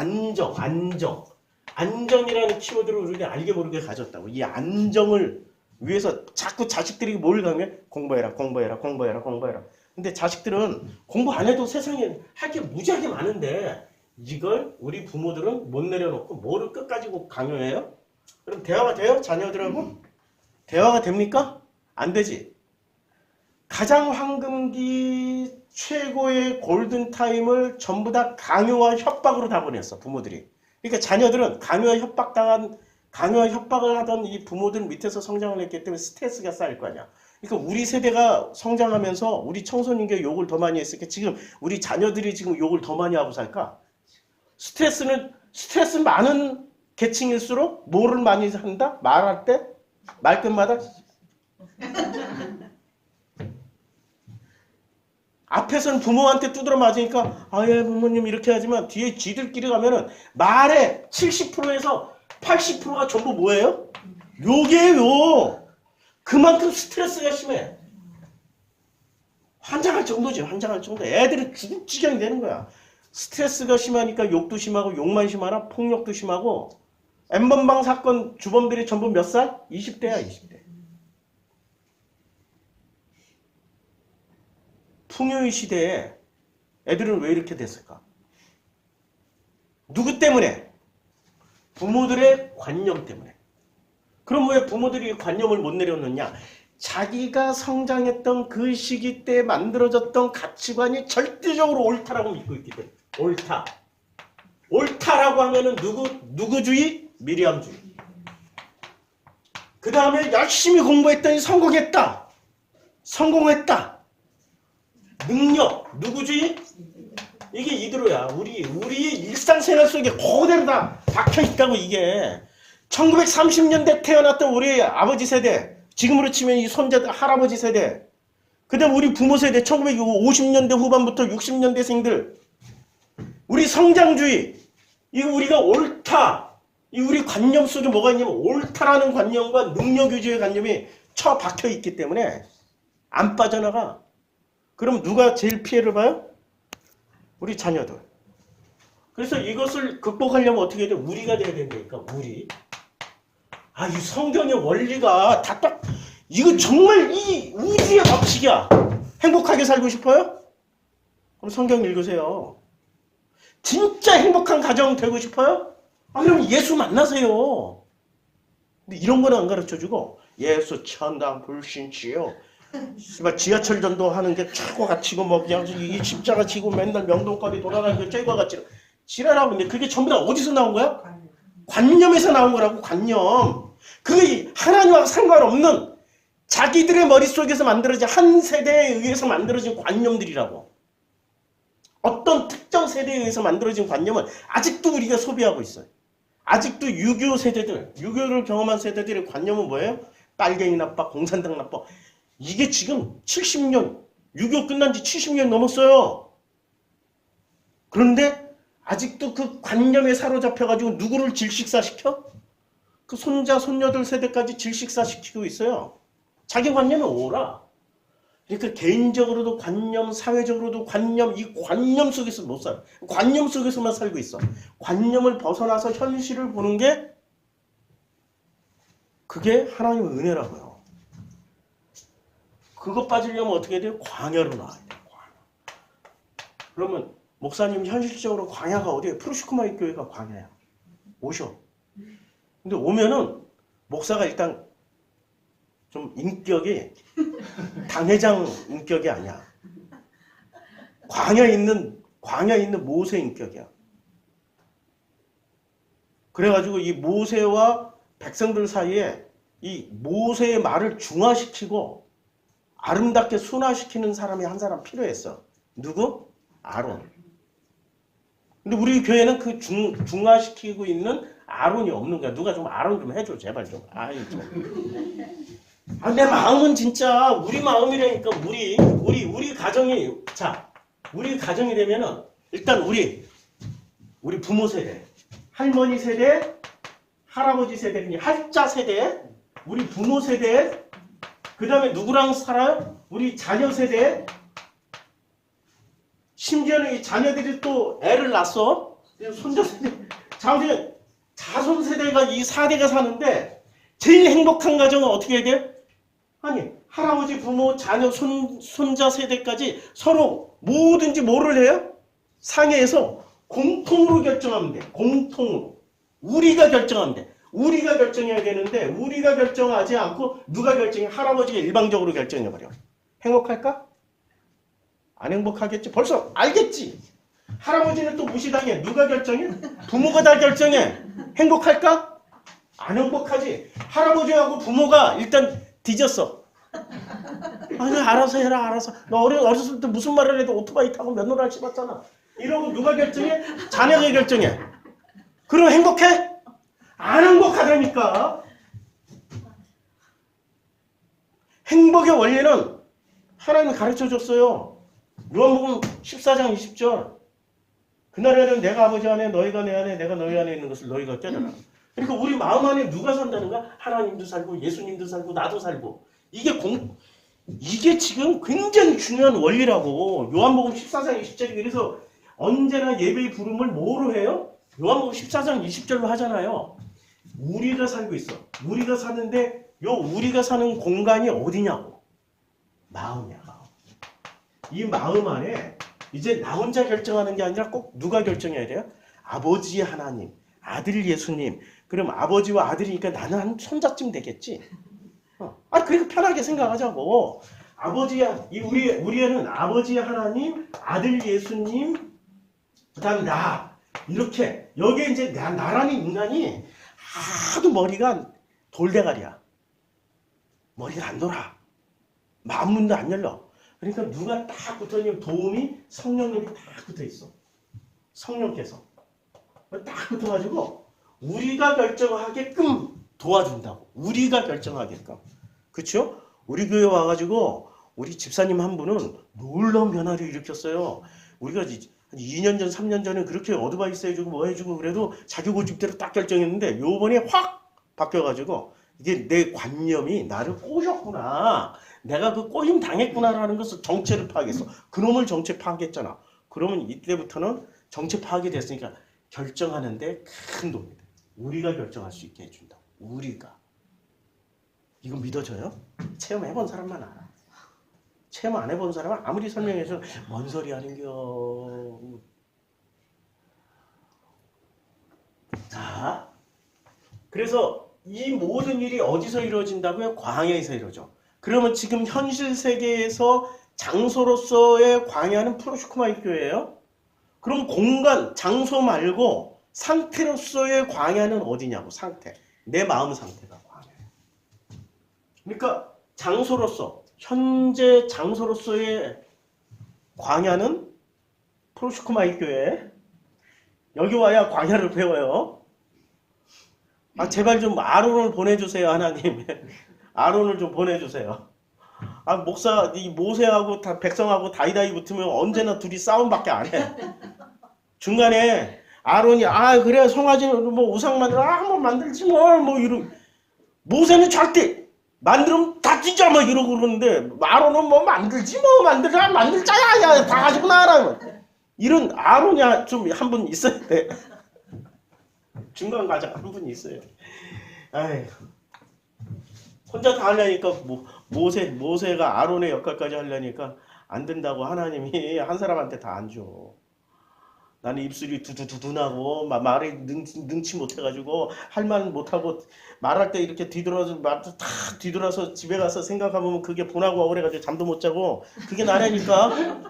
안정이라는 키워드를 우리가 알게 모르게 가졌다고. 이 안정을 위해서 자꾸 자식들이 뭘 강요해? 공부해라. 근데 자식들은 공부 안 해도 세상에 할 게 무지하게 많은데 이걸 우리 부모들은 못 내려놓고 뭐를 끝까지 강요해요? 그럼 대화가 돼요? 자녀들하고? 대화가 됩니까? 안 되지. 가장 황금기 최고의 골든타임을 전부 다 강요와 협박으로 다 보냈어, 부모들이. 그러니까 자녀들은 강요와 협박을 하던 이 부모들 밑에서 성장을 했기 때문에 스트레스가 쌓일 거 아니야. 그러니까 우리 세대가 성장하면서 우리 청소년기 욕을 더 많이 했으니까 지금 우리 자녀들이 지금 욕을 더 많이 하고 살까? 스트레스 많은 계층일수록 뭐를 많이 한다? 말할 때? 말끝마다? 앞에서는 부모한테 두드려 맞으니까 아예 부모님 이렇게 하지만 뒤에 지들끼리 가면은 말의 70%에서 80%가 전부 뭐예요? 욕이에요. 그만큼 스트레스가 심해. 환장할 정도지. 환장할 정도. 애들이 죽을 지경이 되는 거야. 스트레스가 심하니까 욕도 심하고 욕만 심하나 폭력도 심하고. N번방 사건 주범들이 전부 몇 살? 20대야 20대. 풍요의 시대에 애들은 왜 이렇게 됐을까? 누구 때문에? 부모들의 관념 때문에. 그럼 왜 부모들이 관념을 못 내려놓냐? 자기가 성장했던 그 시기 때 만들어졌던 가치관이 절대적으로 옳다라고 믿고 있기 때문에. 옳다. 옳다라고 하면은 누구주의? 미리암주의. 그 다음에 열심히 공부했더니 성공했다. 능력. 누구주의? 이게 이대로야. 우리의 일상생활 속에 그대로 다 박혀있다고. 이게 1930년대 태어났던 우리 아버지 세대, 지금으로 치면 이 손자들 할아버지 세대, 그 다음 우리 부모 세대 1950년대 후반부터 60년대생들, 우리 성장주의, 이거 우리가 옳다, 이 우리 관념 속에 뭐가 있냐면 옳다라는 관념과 능력유지의 관념이 처박혀있기 때문에 안 빠져나가. 그럼 누가 제일 피해를 봐요? 우리 자녀들. 그래서 이것을 극복하려면 어떻게 해야 돼? 우리가 돼야 된다니까. 우리. 이 성경의 원리가 이거 정말 이 우주의 법칙이야. 행복하게 살고 싶어요? 그럼 성경 읽으세요. 진짜 행복한 가정 되고 싶어요? 그럼 예수 만나세요. 근데 이런 거는 안 가르쳐주고 예수 천당 불신치요. 지하철 전도하는 게 최고 가치고 뭐 그냥 이 십자가 지고 맨날 명동거리 돌아다니는 게 최고 가치. 지랄하고. 근데 그게 전부 다 어디서 나온 거야? 관념에서 나온 거라고. 관념. 그게 하나님하고 상관없는 자기들의 머릿속에서 만들어진 한 세대에 의해서 만들어진 관념들이라고. 어떤 특정 세대에 의해서 만들어진 관념은 아직도 우리가 소비하고 있어요. 아직도 6.25 세대들, 6.25를 경험한 세대들의 관념은 뭐예요? 빨갱이 나빠, 공산당 나빠. 이게 지금 70년, 6.25 끝난 지 70년 넘었어요. 그런데 아직도 그 관념에 사로잡혀가지고 누구를 질식사시켜? 그 손자, 손녀들 세대까지 질식사시키고 있어요. 자기 관념이 옳아. 그러니까 개인적으로도 관념, 사회적으로도 관념, 이 관념 속에서 못 살아. 관념 속에서만 살고 있어. 관념을 벗어나서 현실을 보는 게 그게 하나님의 은혜라고요. 그거 빠지려면 어떻게 돼요? 광야로 나와야 돼요. 광야. 그러면 목사님 현실적으로 광야가 어디예요? 프루시코마이 교회가 광야야. 오셔. 근데 오면은 목사가 일단 좀 인격이 당회장 인격이 아니야. 광야에 있는 모세 인격이야. 그래가지고 이 모세와 백성들 사이에 이 모세의 말을 중화시키고 아름답게 순화시키는 사람이 한 사람 필요했어. 누구? 아론. 근데 우리 교회는 그 중화시키고 있는 아론이 없는 거야. 누가 좀 아론 좀 해줘, 제발 좀. 아이 좀. 아, 내 마음은 진짜 우리 마음이라니까. 우리 가정이, 자, 우리 가정이 되면은 일단 우리 부모 세대, 할머니 세대, 할아버지 세대, 할자 세대, 우리 부모 세대, 그 다음에 누구랑 살아요? 우리 자녀 세대. 심지어는 이 자녀들이 또 애를 낳았어. 손자 세대. 자손 세대가 이 4대가 사는데 제일 행복한 가정은 어떻게 해야 돼요? 아니, 할아버지, 부모, 자녀, 손자 세대까지 서로 뭐든지 뭐를 해요? 상회에서 공통으로 결정하면 돼. 공통으로. 우리가 결정하면 돼. 우리가 결정해야 되는데 우리가 결정하지 않고 누가 결정해? 할아버지가 일방적으로 결정해버려. 행복할까? 안 행복하겠지. 벌써 알겠지. 할아버지는 또 무시당해. 누가 결정해? 부모가 다 결정해. 행복할까? 안 행복하지. 할아버지하고 부모가 일단 뒤졌어. 아니 알아서 해라 알아서. 너 어렸을 때 무슨 말을 해도 오토바이 타고 면허를 씹었잖아. 이러고 누가 결정해? 자녀가 결정해. 그럼 행복해? 안 행복하다니까. 행복의 원리는 하나님이 가르쳐줬어요. 요한복음 14장 20절. 그날에는 내가 아버지 안에 너희가 내 안에 내가 너희 안에 있는 것을 너희가 깨달아. 그러니까 우리 마음 안에 누가 산다는가? 하나님도 살고 예수님도 살고 나도 살고. 이게 지금 굉장히 중요한 원리라고. 요한복음 14장 20절이 그래서 언제나 예배의 부름을 뭐로 해요? 요한복음 14장 20절로 하잖아요. 우리가 살고 있어. 우리가 사는데 요 우리가 사는 공간이 어디냐고. 마음이야. 마음. 이 마음 안에 이제 나 혼자 결정하는 게 아니라 꼭 누가 결정해야 돼요? 아버지 하나님, 아들 예수님. 그럼 아버지와 아들이니까 나는 한 손자쯤 되겠지. 그렇게 편하게 생각하자고. 아버지야, 우리 애는 아버지 하나님, 아들 예수님, 그다음 나. 이렇게 여기에 이제 나라는 인간이 하도 머리가 돌대가리야. 머리가 안 돌아. 마음문도 안 열려. 그러니까 누가 딱 붙어있는 도움이 성령님이 딱 붙어있어. 성령께서 딱 붙어가지고 우리가 결정하게끔 도와준다고. 우리가 결정하게끔. 그렇죠? 우리 교회 와가지고 우리 집사님 한 분은 놀라운 변화를 일으켰어요. 우리가 2년 전, 3년 전에 그렇게 어드바이스 해주고 뭐 해주고 그래도 자기 고집대로 딱 결정했는데 요번에 확 바뀌어가지고 이게 내 관념이 나를 꼬셨구나. 내가 그 꼬임 당했구나라는 것을 정체를 파악했어. 그놈을 정체 파악했잖아. 그러면 이때부터는 정체 파악이 됐으니까 결정하는데 큰 도움이 돼. 우리가 결정할 수 있게 해준다. 우리가. 이거 믿어져요? 체험해본 사람만 알아. 체험 안 해본 사람은 아무리 설명해서 뭔 소리 하는겨. 자, 그래서 이 모든 일이 어디서 이루어진다고요? 광야에서 이루어져. 그러면 지금 현실 세계에서 장소로서의 광야는 프로슈크마이 교회예요. 그럼 공간, 장소 말고 상태로서의 광야는 어디냐고. 상태. 내 마음 상태가 광야예요. 그러니까 장소로서, 현재 장소로서의 광야는 프로슈크마이 교회. 여기 와야 광야를 배워요. 제발 좀 아론을 보내주세요, 하나님. 아론을 좀 보내주세요. 목사, 이 모세하고 백성하고 다이다이 붙으면 언제나 둘이 싸움밖에 안 해. 중간에 아론이 그래 송아지는 뭐 우상 만들어 한번 만들지 뭐 이러. 모세는 절대 만들면 다 찢어 뭐 이러고 그러는데 아론은 뭐 만들지 뭐 만들자야 야 다 가지고 나라. 이런 아론이 좀 한 분 있어야 돼. 중간 과장 한 분 있어요. 아이. 혼자 다 하려니까 모세가 아론의 역할까지 하려니까 안 된다고 하나님이 한 사람한테 다 안 줘. 나는 입술이 두두두두나고 말에 능치 못해가지고 할 말 못하고 말할 때 이렇게 뒤돌아서 집에 가서 생각하면 그게 분하고 억울해가지고 잠도 못 자고 그게 나라니까.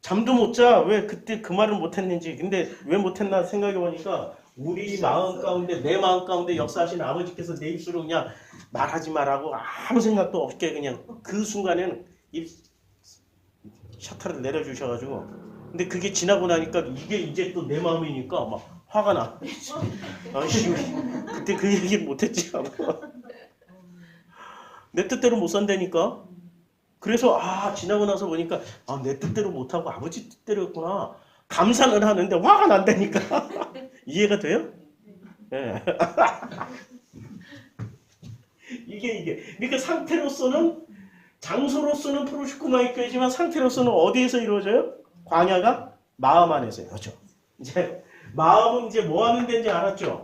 잠도 못 자. 왜 그때 그 말을 못했는지. 근데 왜 못했나 생각해보니까 우리 마음 가운데 내 마음 가운데 역사하시는 아버지께서 내 입술로 그냥 말하지 말라고 아무 생각도 없게 그냥 그 순간에는 입 셔터를 내려주셔가지고 근데 그게 지나고 나니까 이게 이제 또 내 마음이니까 막 화가 나. 아씨 그때 그 얘기를 못했지 하고 내 뜻대로 못 산다니까. 그래서 지나고 나서 보니까 내 뜻대로 못하고 아버지 뜻대로였구나. 감사는 하는데 화가 난다니까. 이해가 돼요? 네. 이게 그러니까 상태로서는 장소로서는 프로시코마의 교회지만 상태로서는 어디에서 이루어져요? 광야가 마음 안에서 이루어져. 이제 마음은 이제 뭐 하는 데인지 알았죠?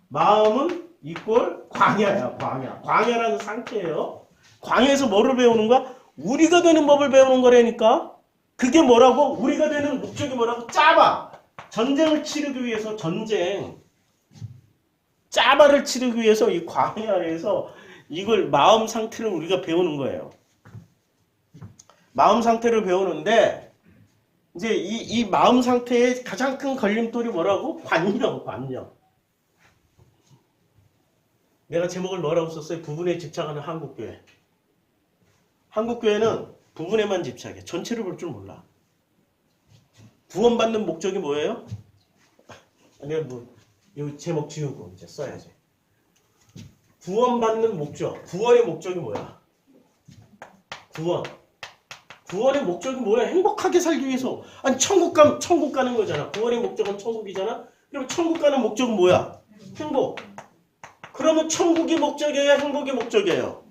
마음은 이꼴 광야야, 광야. 광야라는 상태예요. 광야에서 뭐를 배우는 거야? 우리가 되는 법을 배우는 거라니까. 그게 뭐라고? 우리가 되는 목적이 뭐라고? 짜바. 전쟁을 치르기 위해서 짜바를 치르기 위해서 이 광야에서 이걸 마음 상태를 우리가 배우는 거예요. 마음 상태를 배우는데 이제 이 마음 상태의 가장 큰 걸림돌이 뭐라고? 관념. 내가 제목을 뭐라고 썼어요? 부분에 집착하는 한국교회. 한국교회는 부분에만 집착해. 전체를 볼 줄 몰라. 구원받는 목적이 뭐예요? 내가 이 제목 지우고 이제 써야지. 구원받는 목적. 구원의 목적이 뭐야? 구원의 목적이 뭐야? 행복하게 살기 위해서. 아니 천국 가는 거잖아. 구원의 목적은 천국이잖아. 그럼 천국 가는 목적은 뭐야? 행복. 그러면 천국이 목적이어야 행복이 목적이에요.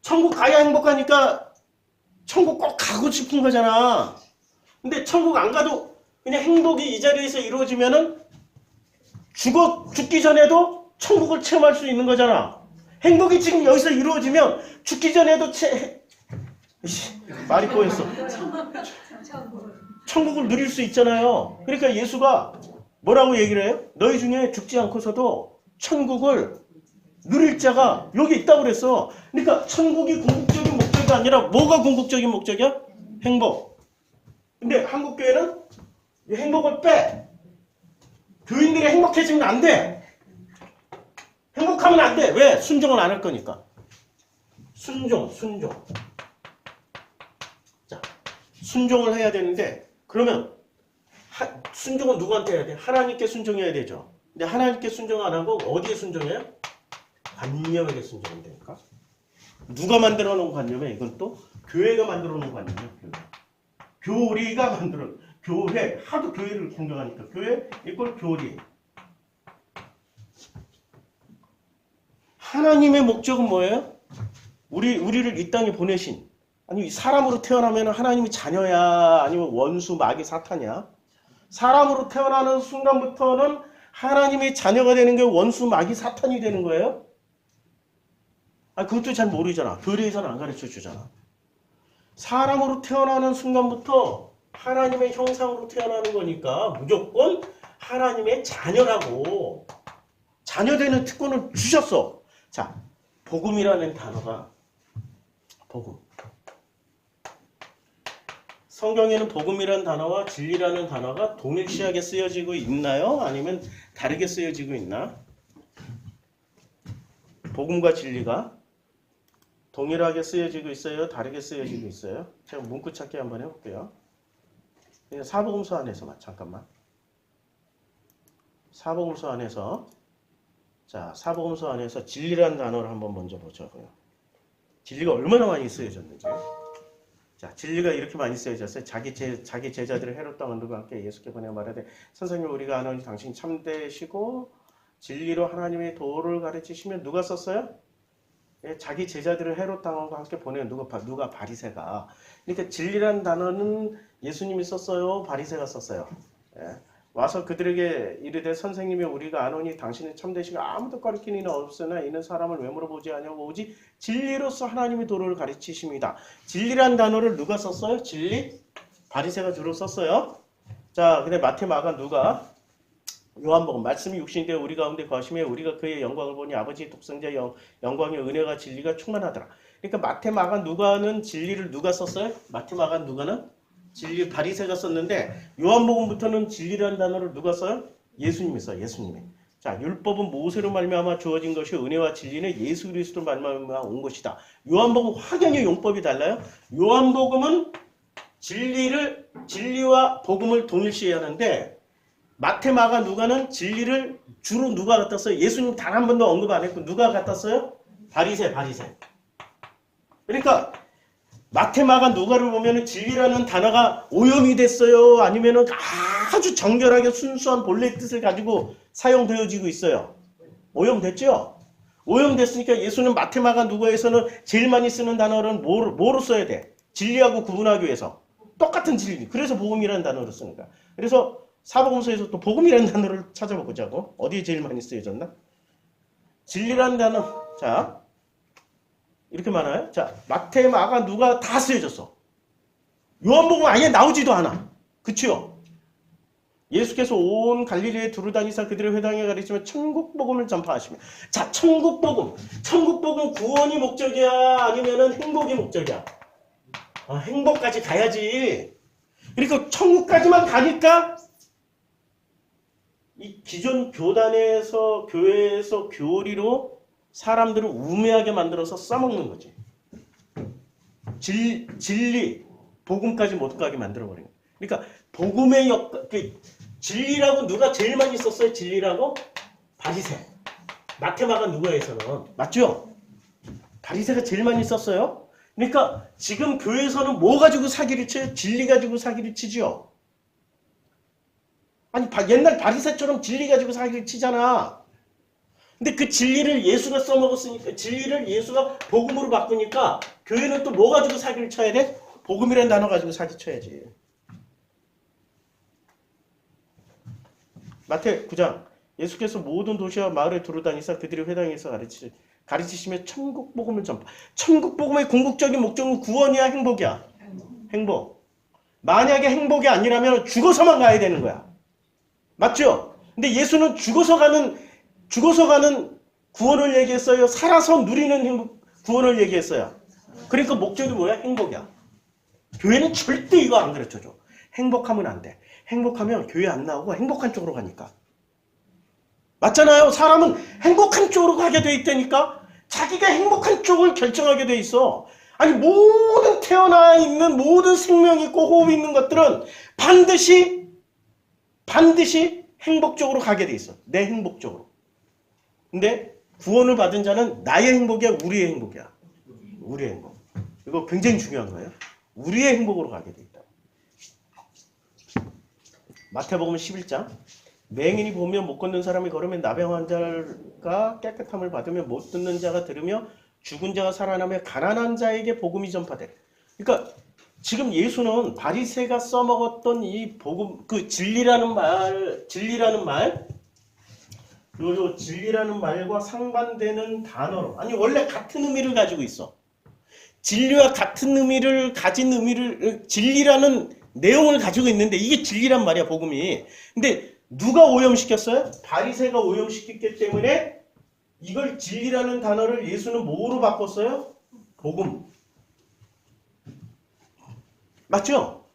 천국 가야 행복하니까 천국 꼭 가고 싶은 거잖아. 근데 천국 안 가도 그냥 행복이 이 자리에서 이루어지면은 죽기 전에도 천국을 체험할 수 있는 거잖아. 행복이 지금 여기서 이루어지면 죽기 전에도 말이 꼬였어. 천국을 누릴 수 있잖아요. 그러니까 예수가 뭐라고 얘기를 해요? 너희 중에 죽지 않고서도 천국을 누릴 자가 여기 있다고 그랬어. 그러니까 천국이 궁극적인 목적이 아니라 뭐가 궁극적인 목적이야? 행복. 근데 한국교회는 이 행복을 빼. 교인들이 행복해지면 안 돼. 행복하면 안 돼. 왜? 순종은 안 할 거니까. 순종. 자, 순종을 해야 되는데 그러면 순종은 누구한테 해야 돼? 하나님께 순종해야 되죠. 근데 하나님께 순종 안 하고 어디에 순종해요? 관념에게 순종한다니까. 누가 만들어 놓은 관념이야? 이건 또 교회가 만들어 놓은 관념이야. 교리가 만들어. 교회. 하도 교회를 공격하니까. 교회 이걸 교리. 하나님의 목적은 뭐예요? 우리를 이 땅에 보내신. 아니 사람으로 태어나면 하나님이 자녀야? 아니면 원수, 마귀, 사탄이야? 사람으로 태어나는 순간부터는 하나님의 자녀가 되는 게 원수, 마귀, 사탄이 되는 거예요? 그것도 잘 모르잖아. 교리에서는 안 가르쳐 주잖아. 사람으로 태어나는 순간부터 하나님의 형상으로 태어나는 거니까 무조건 하나님의 자녀라고. 자녀되는 특권을 주셨어. 자, 복음이라는 단어가 복음. 성경에는 복음이라는 단어와 진리라는 단어가 동일시하게 쓰여지고 있나요? 아니면 다르게 쓰여지고 있나? 복음과 진리가 동일하게 쓰여지고 있어요? 다르게 쓰여지고 있어요? 제가 문구 찾기 한번 해볼게요. 사복음서 안에서만 잠깐만. 사복음서 안에서 사복음서 안에서 진리라는 단어를 한번 먼저 보자고요. 진리가 얼마나 많이 쓰여졌는지. 자, 진리가 이렇게 많이 쓰여졌어요. 자기 제자들을 헤롯 당한 누가 함께 예수께 보내 말하되 선생님 우리가 아노니 당신이 참되시고 진리로 하나님의 도를 가르치시면 누가 썼어요? 자기 제자들을 헤롯 당한과 함께 보내는 누가 바리새가. 그러니까 진리라는 단어는 예수님이 썼어요? 바리새가 썼어요? 와서 그들에게 이르되 선생님이 우리가 아노니 당신은 참되시고 아무도 가르치는 이는 없으나 이는 사람을 왜 물어보지 아니하고 오직 진리로서 하나님의 도를 가르치십니다. 진리라는 단어를 누가 썼어요? 진리? 바리새가 주로 썼어요. 자, 근데 마태, 마가, 누가? 요한복음 말씀이 육신이 되어 우리 가운데 거하시며 우리가 그의 영광을 보니 아버지의 독생자 영광의 은혜가 진리가 충만하더라. 그러니까 마태, 마가, 누가는 진리를 누가 썼어요? 마태, 마가, 누가는 진리 바리새가 썼는데 요한복음부터는 진리라는 단어를 누가 써요? 진리를 누가 썼어요? 바리새가 썼어요. 예수님이 써. 예수님이. 자, 율법은 모세로 말미암아 주어진 것이 은혜와 진리는 예수 그리스도로 말미암아 온 것이다. 요한복음 확연히 용법이 달라요. 요한복음은 진리와 복음을 동일시해야 하는데 마태, 마가, 누가는 진리를 주로 누가 갖다 써요? 예수님 단 한 번도 언급 안 했고 누가 갖다 써요? 바리새. 그러니까 마태, 마가, 누가를 보면은 진리라는 단어가 오염이 됐어요? 아니면은 아주 정결하게 순수한 본래의 뜻을 가지고 사용되어지고 있어요? 오염됐죠? 오염됐으니까 예수는 마태, 마가, 누가에서는 제일 많이 쓰는 단어는 뭐로 써야 돼? 진리하고 구분하기 위해서. 똑같은 진리. 그래서 복음이라는 단어를 쓰니까. 그래서 사복음서에서 또 복음이라는 단어를 찾아보자고. 어디에 제일 많이 쓰여졌나? 진리라는 단어. 자, 이렇게 많아요. 자, 마태, 마가, 누가 다 쓰여졌어. 요한복음 아예 나오지도 않아. 그치요? 예수께서 온 갈릴리에 두루다니사 그들의 회당에 가르치며 천국복음을 전파하시며. 자, 천국복음. 천국복음 구원이 목적이야? 아니면은 행복이 목적이야? 행복까지 가야지. 그러니까 천국까지만 가니까 이 기존 교단에서 교회에서 교리로 사람들을 우매하게 만들어서 써먹는 거지. 진리, 복음까지 못 가게 만들어버리는 거야. 그러니까 복음의 진리라고 누가 제일 많이 썼어요? 진리라고? 바리새. 마태마가 누가에서는. 맞죠? 바리새가 제일 많이 썼어요. 그러니까 지금 교회에서는 뭐 가지고 사기를 쳐요? 진리 가지고 사기를 치죠. 아니 옛날 바리새처럼 진리 가지고 사기를 치잖아. 근데 그 진리를 예수가 써먹었으니까, 진리를 예수가 복음으로 바꾸니까 교회는 또 뭐 가지고 사기를 쳐야 돼? 복음이라는 단어 가지고 사기 쳐야지. 마태 9장. 예수께서 모든 도시와 마을에 두루다니사 그들의 회당에서 가르치시며 천국 복음을 전파. 천국 복음의 궁극적인 목적은 구원이야, 행복이야? 행복. 만약에 행복이 아니라면 죽어서만 가야 되는 거야. 맞죠? 근데 예수는 죽어서 가는 구원을 얘기했어요? 살아서 누리는 구원을 얘기했어요? 그러니까 목적이 뭐야? 행복이야. 교회는 절대 이거 안 가르쳐줘. 행복하면 안 돼. 행복하면 교회 안 나오고 행복한 쪽으로 가니까. 맞잖아요. 사람은 행복한 쪽으로 가게 돼 있다니까. 자기가 행복한 쪽을 결정하게 돼 있어. 아니 모든 태어나 있는 모든 생명 있고 호흡 있는 것들은 반드시 행복 쪽으로 가게 돼 있어. 내 행복 쪽으로. 근데 구원을 받은 자는 나의 행복이야, 우리의 행복이야? 우리의 행복. 이거 굉장히 중요한 거예요. 우리의 행복으로 가게 돼 있다. 마태복음 11장. 맹인이 보며 못 걷는 사람이 걸으면 나병 환자가 깨끗함을 받으며 못 듣는 자가 들으며 죽은 자가 살아나며 가난한 자에게 복음이 전파돼. 그러니까 지금 예수는 바리새가 써먹었던 이 복음, 그 진리라는 말과 상반되는 단어로, 아니 원래 같은 의미를 가지고 있어. 진리와 같은 의미를 가진 진리라는 내용을 가지고 있는데 이게 진리란 말이야, 복음이. 근데 누가 오염시켰어요? 바리새가 오염시켰기 때문에 이걸 진리라는 단어를 예수는 뭐로 바꿨어요? 복음. 맞죠?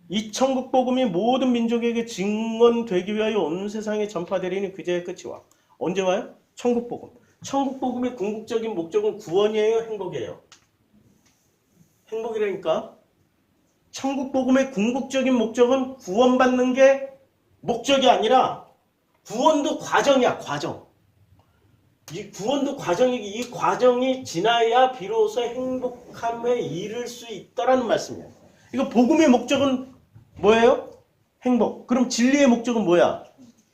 이 천국 복음이 모든 민족에게 증언되기 위하여 온 세상에 전파되리니 그제야 끝이 와. 언제 와요? 천국 복음. 천국 복음의 궁극적인 목적은 구원이에요, 행복이에요? 행복이라니까. 천국 복음의 궁극적인 목적은 구원받는 게 목적이 아니라 구원도 과정이야, 과정. 이 구원도 이 과정이 지나야 비로소 행복함에 이를 수 있다라는 말씀이에요. 이거 복음의 목적은 뭐예요? 행복. 그럼 진리의 목적은 뭐야?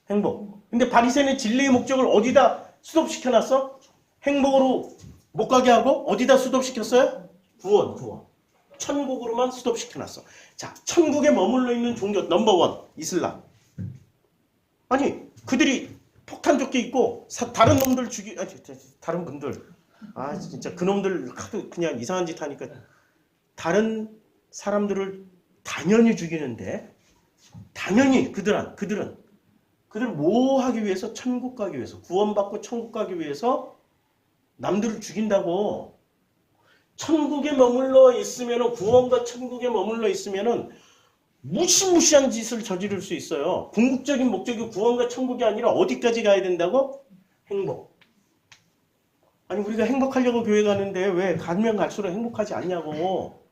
행복. 근데 바리새는 진리의 목적을 어디다 수도시켜놨어? 행복으로 못 가게 하고 어디다 수도시켰어요? 구원. 천국으로만 수도시켜놨어. 자, 천국에 머물러 있는 종교 넘버원 이슬람. 아니 그들이 폭탄조끼 입고 다른 놈들 다른 분들 진짜 그놈들 하도 그냥 이상한 짓 하니까 다른 사람들을 당연히 죽이는데, 당연히 그들은 뭐 하기 위해서? 천국 가기 위해서, 구원받고 천국 가기 위해서 남들을 죽인다고. 천국에 머물러 있으면은, 구원과 천국에 머물러 있으면은 무시무시한 짓을 저지를 수 있어요. 궁극적인 목적이 구원과 천국이 아니라 어디까지 가야 된다고? 행복. 아니 우리가 행복하려고 교회 가는데 왜 가면 갈수록 행복하지 않냐고.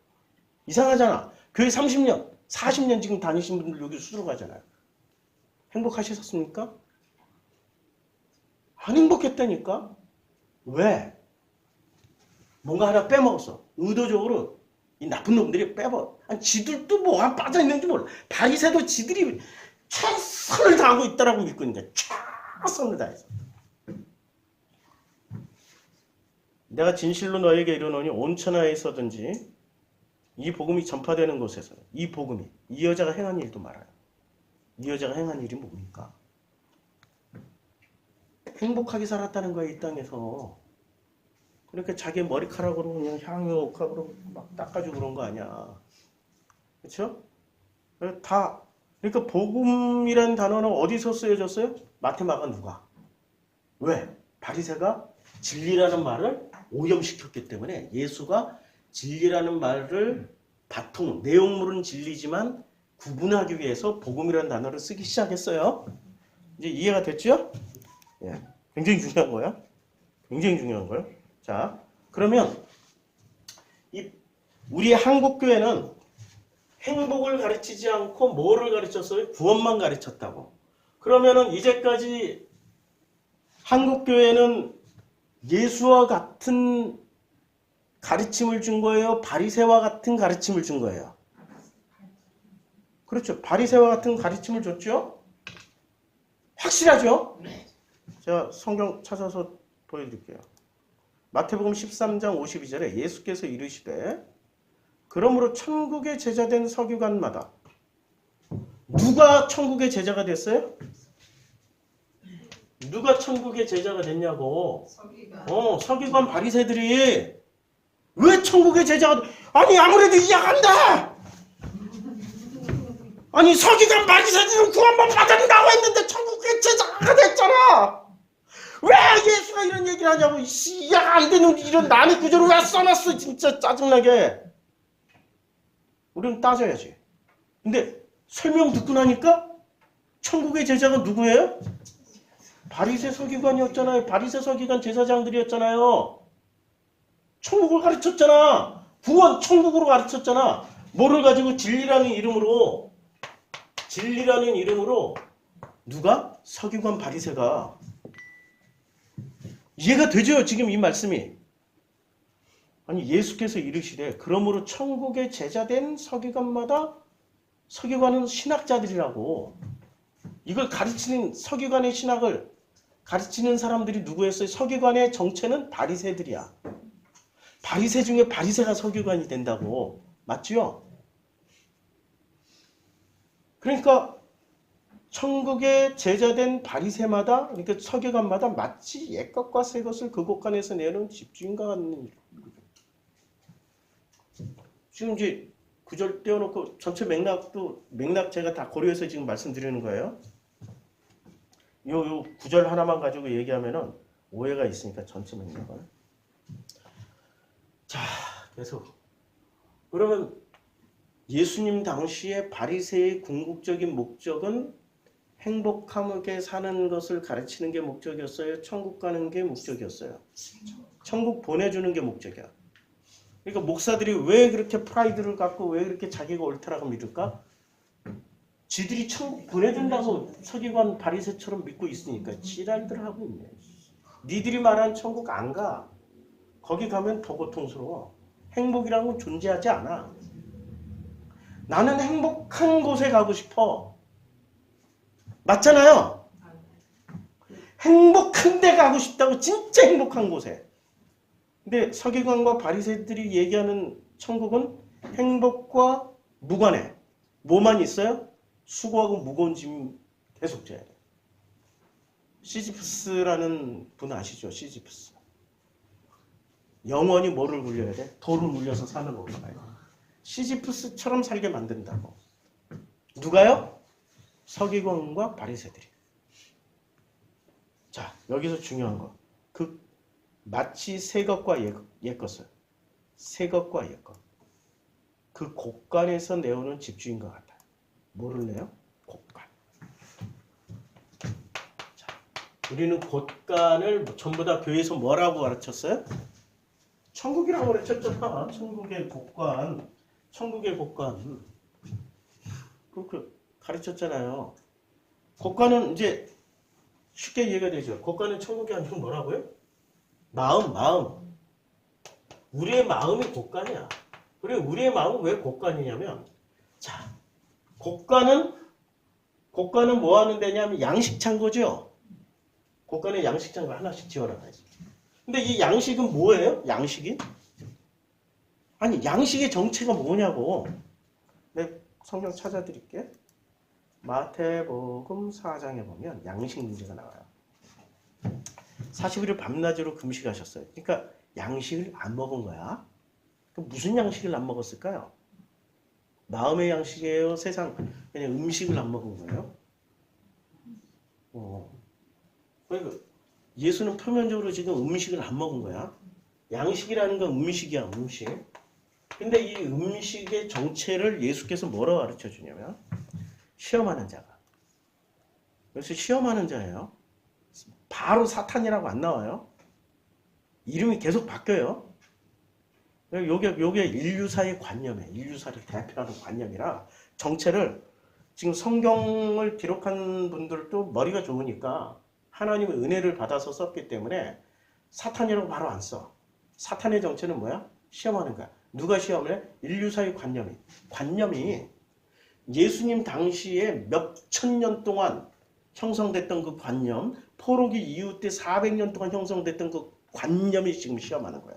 이상하잖아. 교회 30년, 40년 지금 다니신 분들 여기 수술 가잖아요. 행복하셨습니까? 안 행복했다니까? 왜? 뭔가 하나 빼먹었어. 의도적으로 이 나쁜 놈들이 빼먹어. 아니 지들도 뭐가 빠져있는지 몰라. 바리새도 지들이 최선을 다하고 있다라고 믿고 있는데 최선을 다해서. 내가 진실로 너에게 이르노니 온 천하에서든지 이 복음이 전파되는 곳에서 이 복음이 이 여자가 행한 일도 말아요. 이 여자가 행한 일이 뭡니까? 행복하게 살았다는 거야 이 땅에서. 그러니까 자기 머리카락으로 그냥 향유옥하고 막 닦아주고 그런 거 아니야. 그렇죠? 다 그러니까 복음이라는 단어는 어디서 쓰여졌어요? 마태, 마가, 누가? 왜? 바리새가 진리라는 말을 오염시켰기 때문에 예수가 진리라는 말을 바통 내용물은 진리지만 구분하기 위해서 복음이라는 단어를 쓰기 시작했어요. 이제 이해가 됐죠? 예, 굉장히 중요한 거야. 굉장히 중요한 거예요. 자, 그러면 우리 한국 교회는 행복을 가르치지 않고 뭐를 가르쳤어요? 구원만 가르쳤다고. 그러면은 이제까지 한국 교회는 예수와 같은 가르침을 준 거예요? 바리새와 같은 가르침을 준 거예요? 그렇죠. 바리새와 같은 가르침을 줬죠? 확실하죠? 제가 성경 찾아서 보여드릴게요. 마태복음 13장 52절에 예수께서 이르시되 그러므로 천국의 제자된 서기관마다 누가 천국의 제자가 됐어요? 누가 천국의 제자가 됐냐고. 서기관 바리새들이 왜 천국의 제자가 아니 아무래도 이해가 안 돼. 아니 서기관 바리새들은 구원만 받았다고 했는데 천국의 제자가 됐잖아. 왜 예수가 이런 얘기를 하냐고. 이해가 안 되는 이런 남의 구절을 왜 써놨어. 진짜 짜증나게. 우리는 따져야지. 근데 설명 듣고 나니까 천국의 제자가 누구예요? 바리새 서기관이었잖아요. 바리새 서기관 제사장들이었잖아요. 천국을 가르쳤잖아. 구원 천국으로 가르쳤잖아. 뭐를 가지고 진리라는 이름으로 누가? 서기관 바리새가. 이해가 되죠? 지금 이 말씀이. 아니 예수께서 이르시되 그러므로 천국의 제자된 서기관마다 서기관은 신학자들이라고. 이걸 가르치는 서기관의 신학을 가르치는 사람들이 누구였어요? 서기관의 정체는 바리새들이야. 바리새 중에 바리새가 서기관이 된다고. 맞죠? 그러니까 천국의 제자된 바리새마다 그러니까 서기관마다 마치 옛것과 새것을 그 곳간에서 내는 집주인과 같는 일. 지금 이제 구절 떼어놓고 전체 맥락 제가 다 고려해서 지금 말씀드리는 거예요. 요 구절 하나만 가지고 얘기하면은 오해가 있으니까 전체 맥락을. 자, 계속. 그러면 예수님 당시에 바리새의 궁극적인 목적은 행복하게 사는 것을 가르치는 게 목적이었어요? 천국 가는 게 목적이었어요? 천국 보내주는 게 목적이야. 그러니까 목사들이 왜 그렇게 프라이드를 갖고 왜 그렇게 자기가 옳다라고 믿을까? 지들이 천국 보내준다고 서기관 바리새처럼 믿고 있으니까 지랄들 하고 있네. 니들이 말한 천국 안 가. 거기 가면 더 고통스러워. 행복이라는 건 존재하지 않아. 나는 행복한 곳에 가고 싶어. 맞잖아요. 행복한 데 가고 싶다고. 진짜 행복한 곳에. 근데 서기관과 바리새들이 얘기하는 천국은 행복과 무관해. 뭐만 있어요? 수고하고 무거운 짐 계속 져야 돼. 시지프스라는 분 아시죠? 시지프스. 영원히 뭐를 물려야 돼? 돌을 물려서 사는 거잖아요. 시지프스처럼 살게 만든다고. 누가요? 서기관과 바리새들이. 자, 여기서 중요한 거. 마치 새 것과 옛 것을. 새 것과 옛 것. 그 곳간에서 내오는 집주인과 같아요. 뭐를 내요? 곡간. 자, 우리는 곡간을 전부 다 교회에서 뭐라고 가르쳤어요? 천국이라고 가르쳤잖아. 천국의 곡간. 천국의 곡간. 그렇게 가르쳤잖아요. 곡간은 이제 쉽게 이해가 되죠. 곡간은 천국이 아니고 뭐라고요? 마음. 우리의 마음이 곡간이야. 그리고 우리의 마음은 왜 곡간이냐면, 자, 곡간은 뭐 하는 데냐면 양식 창고죠. 곡간에 양식 창고 하나씩 지어놔야지. 근데 이 양식은 뭐예요? 양식이? 아니, 양식의 정체가 뭐냐고. 내 성경 찾아드릴게. 마태복음 4장에 보면 양식 문제가 나와요. 40일을 밤낮으로 금식하셨어요. 그러니까 양식을 안 먹은 거야. 그럼 무슨 양식을 안 먹었을까요? 마음의 양식이에요? 세상 그냥 음식을 안 먹은 거예요? 그러니까 예수는 표면적으로 지금 음식을 안 먹은 거야. 양식이라는 건 음식이야, 음식. 근데 이 음식의 정체를 예수께서 뭐라고 가르쳐 주냐면 시험하는 자가. 그래서 시험하는 자예요. 바로 사탄이라고 안 나와요. 이름이 계속 바뀌어요. 요게 인류사의 관념이에요. 인류사를 대표하는 관념이라 정체를 지금 성경을 기록한 분들도 머리가 좋으니까 하나님의 은혜를 받아서 썼기 때문에 사탄이라고 바로 안 써. 사탄의 정체는 뭐야? 시험하는 거야. 누가 시험을 해? 인류사의 관념이 예수님 당시에 몇천 년 동안 형성됐던 그 관념, 포로기 이후 때 400년 동안 형성됐던 그 관념이 지금 시험하는 거야.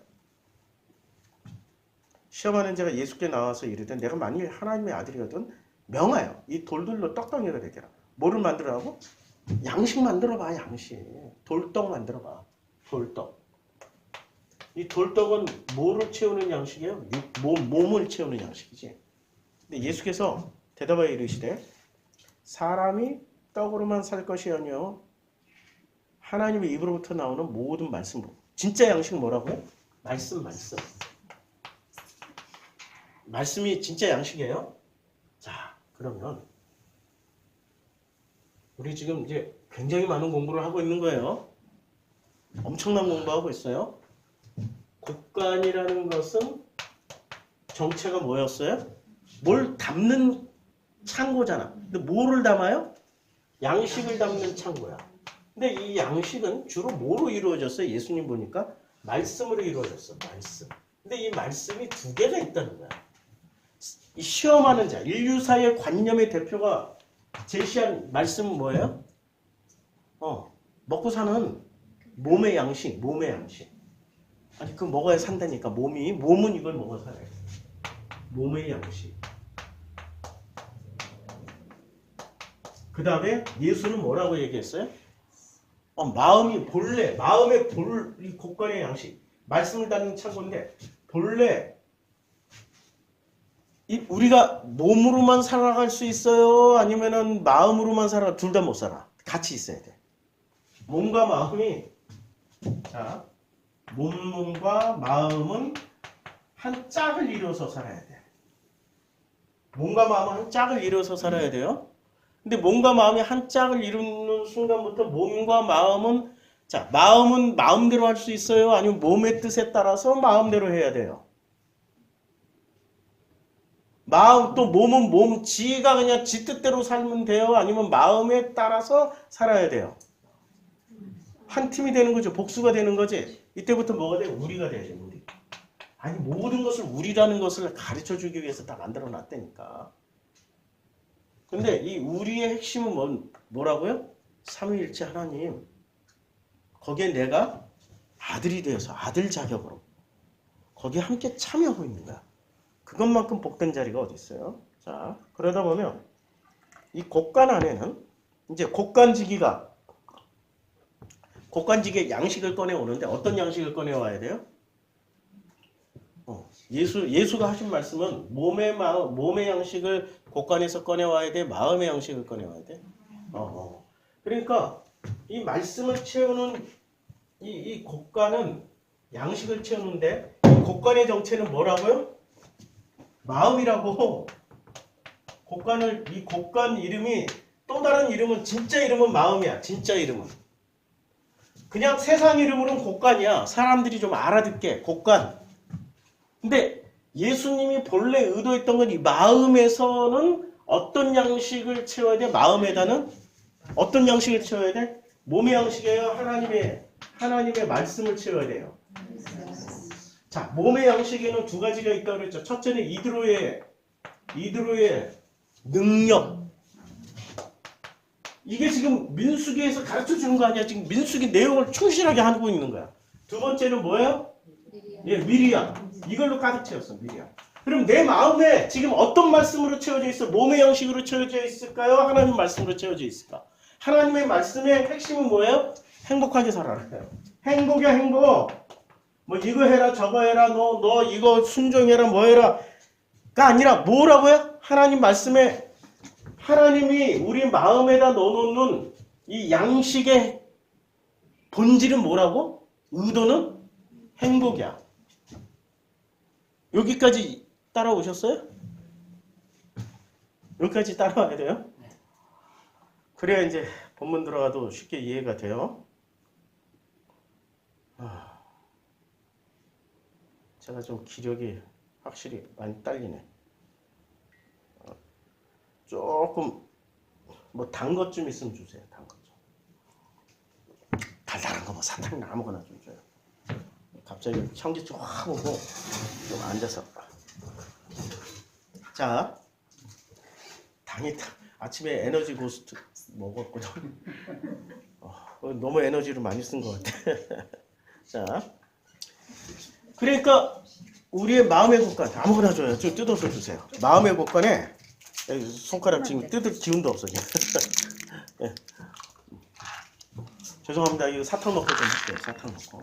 시험하는 자가 예수께 나와서 이르되 내가 만일 하나님의 아들이거든 명하여 이 돌들로 떡덩이가 되게라. 뭐를 만들어라고? 양식 만들어봐. 양식. 돌떡 만들어봐. 돌떡. 이 돌떡은 뭐를 채우는 양식이에요? 몸을 채우는 양식이지. 근데 예수께서 대답하여 이르시되 사람이 떡으로만 살 것이 아니요 하나님의 입으로부터 나오는 모든 말씀. 진짜 양식 뭐라고? 말씀. 말씀이 진짜 양식이에요? 자, 그러면 우리 지금 이제 굉장히 많은 공부를 하고 있는 거예요. 엄청난 공부하고 있어요. 곡간이라는 것은 정체가 뭐였어요? 뭘 담는 창고잖아. 근데 뭐를 담아요? 양식을 담는 창고야. 근데 이 양식은 주로 뭐로 이루어졌어요? 예수님 보니까 말씀으로 이루어졌어. 말씀. 근데 이 말씀이 두 개가 있다는 거야. 이 시험하는 자, 인류사의 관념의 대표가 제시한 말씀은 뭐예요? 먹고 사는 몸의 양식. 아니, 그 먹어야 산다니까. 몸은 이걸 먹어 살아요. 몸의 양식. 그 다음에 예수는 뭐라고 얘기했어요? 마음의 이 곡간의 양식. 말씀을 담는 창고인데, 본래, 우리가 몸으로만 살아갈 수 있어요? 아니면은 마음으로만 살아? 둘 다 못 살아. 같이 있어야 돼. 몸과 마음이, 자, 몸과 마음은 한 짝을 이루어서 살아야 돼. 몸과 마음은 한 짝을 이루어서 살아야 돼요. 근데 몸과 마음이 한 짝을 이루는 순간부터 몸과 마음은, 자, 마음은 마음대로 할 수 있어요? 아니면 몸의 뜻에 따라서 마음대로 해야 돼요? 또 몸은 지가 그냥 지 뜻대로 살면 돼요? 아니면 마음에 따라서 살아야 돼요? 한 팀이 되는 거죠. 복수가 되는 거지. 이때부터 뭐가 돼? 우리가 돼야지, 우리. 아니, 모든 것을 우리라는 것을 가르쳐 주기 위해서 다 만들어 놨다니까. 근데 이 우리의 핵심은 뭐라고요? 삼위일체 하나님. 거기에 내가 아들이 되어서 아들 자격으로 거기에 함께 참여하고 있는 거야. 그것만큼 복된 자리가 어디 있어요? 자, 그러다 보면 이 곡간 안에는 이제 곡간지기의 양식을 꺼내 오는데 어떤 양식을 꺼내 와야 돼요? 예수가 하신 말씀은 몸의 양식을 곡간에서 꺼내 와야 돼, 마음의 양식을 꺼내 와야 돼. 그러니까 이 말씀을 채우는 이 곡간은 양식을 채우는데 이 곡간의 정체는 뭐라고요? 마음이라고. 이 곡간 이름이 또 다른 이름은 진짜 이름은 마음이야. 진짜 이름은. 그냥 세상 이름으로는 곡간이야. 사람들이 좀 알아듣게 곡간. 근데 예수님이 본래 의도했던 건 이 마음에서는 어떤 양식을 채워야 돼? 마음에다는 어떤 양식을 채워야 돼? 몸의 양식이에요? 하나님의 말씀을 채워야 돼요. 자, 몸의 양식에는 두 가지가 있다고 그랬죠. 첫째는 이드로의 능력. 이게 지금 민수기에서 가르쳐 주는 거 아니야. 지금 민수기 내용을 충실하게 하고 있는 거야. 두 번째는 뭐예요? 예, 미리암. 이걸로 가득 채웠어, 미리암. 그럼 내 마음에 지금 어떤 말씀으로 채워져 있어? 몸의 양식으로 채워져 있을까요? 하나님 말씀으로 채워져 있을까? 하나님의 말씀의 핵심은 뭐예요? 행복하게 살아라. 행복이야, 행복. 뭐 이거 해라, 저거 해라, 너 이거 순종해라, 뭐 해라가 아니라 뭐라고요? 하나님 말씀에 하나님이 우리 마음에다 넣어놓는 이 양식의 본질은 뭐라고? 의도는 행복이야. 여기까지 따라오셨어요? 여기까지 따라와야 돼요? 그래야 이제 본문 들어가도 쉽게 이해가 돼요. 제가 좀 기력이 확실히 많이 딸리네. 조금 뭐 단 것 좀 있으면 주세요. 단 것 좀. 달달한 거 뭐 사탕이나 아무거나 좀 줘요. 갑자기 현기증 확 오고 좀 앉아서. 자, 당이 아침에 에너지 고스트 먹었거든. 너무 에너지를 많이 쓴 것 같아. 자, 그러니까 우리의 마음의 곳간 아무거나 줘요. 좀 뜯어서 주세요. 마음의 곳간에 손가락 지금 뜯을 기운도 없어. 네. 죄송합니다. 이거 사탕 넣고 좀 할게요. 사탕 넣고.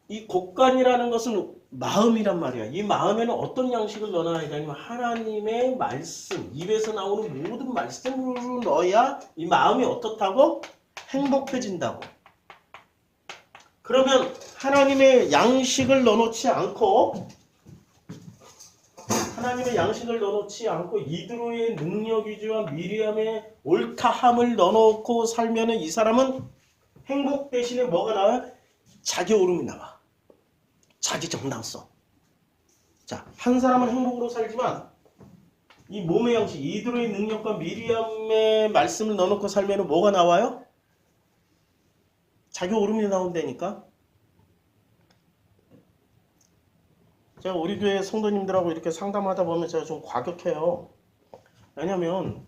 이 곡간이라는 것은 마음이란 말이야. 이 마음에는 어떤 양식을 넣어놔야 되냐면 하나님의 말씀, 입에서 나오는 모든 말씀으로 넣어야 이 마음이 어떻다고? 행복해진다고. 그러면 하나님의 양식을 넣어놓지 않고 이드로의 능력 위주와 미리암의 옳다함을 넣어놓고 살면 이 사람은 행복 대신에 뭐가 나와요? 자기 오름이 나와. 자기 정당성. 자, 한 사람은 행복으로 살지만 이 몸의 양식, 이드로의 능력과 미리암의 말씀을 넣어놓고 살면 뭐가 나와요? 자기 오름이 나온다니까. 제가 우리 교회 성도님들하고 이렇게 상담하다 보면 제가 좀 과격해요. 왜냐면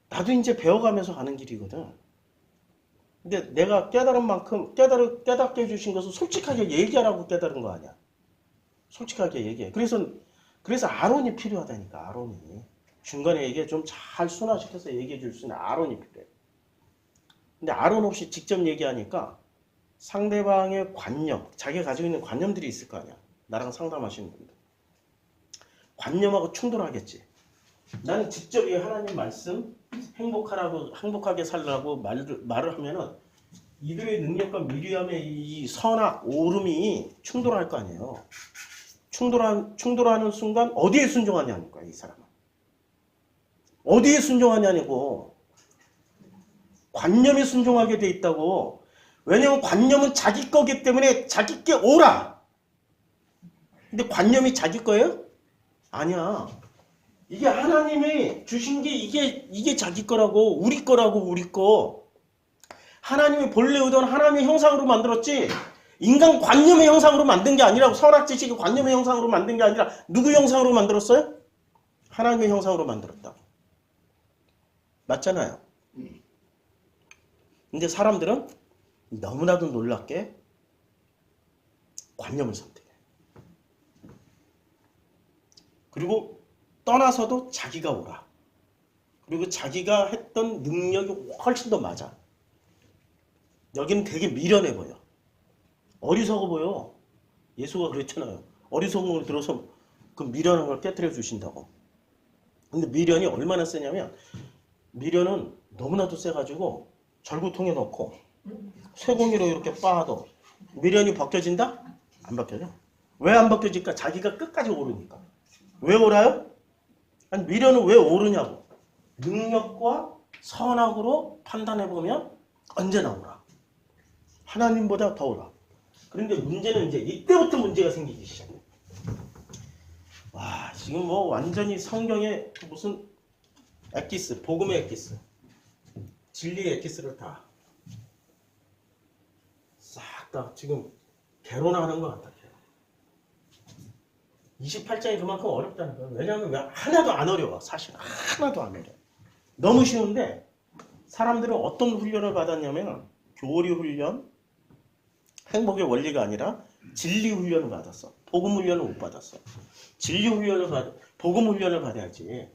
나도 이제 배워가면서 가는 길이거든. 근데 내가 깨달은 만큼 깨닫게 해주신 것은 솔직하게 얘기하라고 깨달은 거 아니야. 솔직하게 얘기해. 그래서 아론이 필요하다니까. 아론이 중간에 이게 좀 잘 순화시켜서 얘기해 줄 수 있는 아론이 필요해. 근데 아론 없이 직접 얘기하니까 상대방의 관념, 자기가 가지고 있는 관념들이 있을 거 아니야. 나랑 상담하시는 분들. 관념하고 충돌하겠지. 나는 직접 이 하나님 말씀 행복하게 살라고 말을 하면은 이들의 능력과 미리암의 이 선악, 오름이 충돌할 거 아니에요. 충돌하는 순간 어디에 순종하냐니까, 이 사람은. 어디에 순종하냐고. 관념에 순종하게 돼 있다고. 왜냐면 관념은 자기 거기 때문에 자기께 오라. 근데 관념이 자기 거예요? 아니야. 이게 하나님이 주신 게 이게 자기 거라고, 우리 거라고, 우리 거. 하나님이 본래 의도는 하나님의 형상으로 만들었지, 인간 관념의 형상으로 만든 게 아니라고. 선악지식이 관념의 형상으로 만든 게 아니라 누구 형상으로 만들었어요? 하나님의 형상으로 만들었다. 맞잖아요. 근데 사람들은 너무나도 놀랍게 관념을 선택해. 그리고 떠나서도 자기가 오라. 그리고 자기가 했던 능력이 훨씬 더 맞아. 여기는 되게 미련해 보여. 어리석어 보여. 예수가 그랬잖아요. 어리석은 걸 들어서 그 미련한 걸 깨트려 주신다고. 근데 미련이 얼마나 세냐면, 미련은 너무나도 세가지고 절구통에 넣고 쇠공이로 이렇게 빻아도 미련이 벗겨진다? 안 바뀌어요. 왜 안 바뀌어질까? 자기가 끝까지 오르니까. 왜 오라요? 아니, 미련은 왜 오르냐고. 능력과 선악으로 판단해보면 언제나 오라. 하나님보다 더 오라. 그런데 문제는 이제 이때부터 문제가 생기기 시작해. 와, 지금 뭐 완전히 성경에 무슨 엑기스, 복음의 엑기스, 진리의 엑기스를 다 싹 다 지금 개론하는 것 같아요. 28장이 그만큼 어렵다는 거예요. 왜냐하면 왜 하나도 안 어려워. 사실 하나도 안 어려워. 너무 쉬운데 사람들은 어떤 훈련을 받았냐면 교리 훈련, 행복의 원리가 아니라 진리 훈련을 받았어. 복음 훈련을 못 받았어. 진리 훈련을 복음 훈련을 받아야지.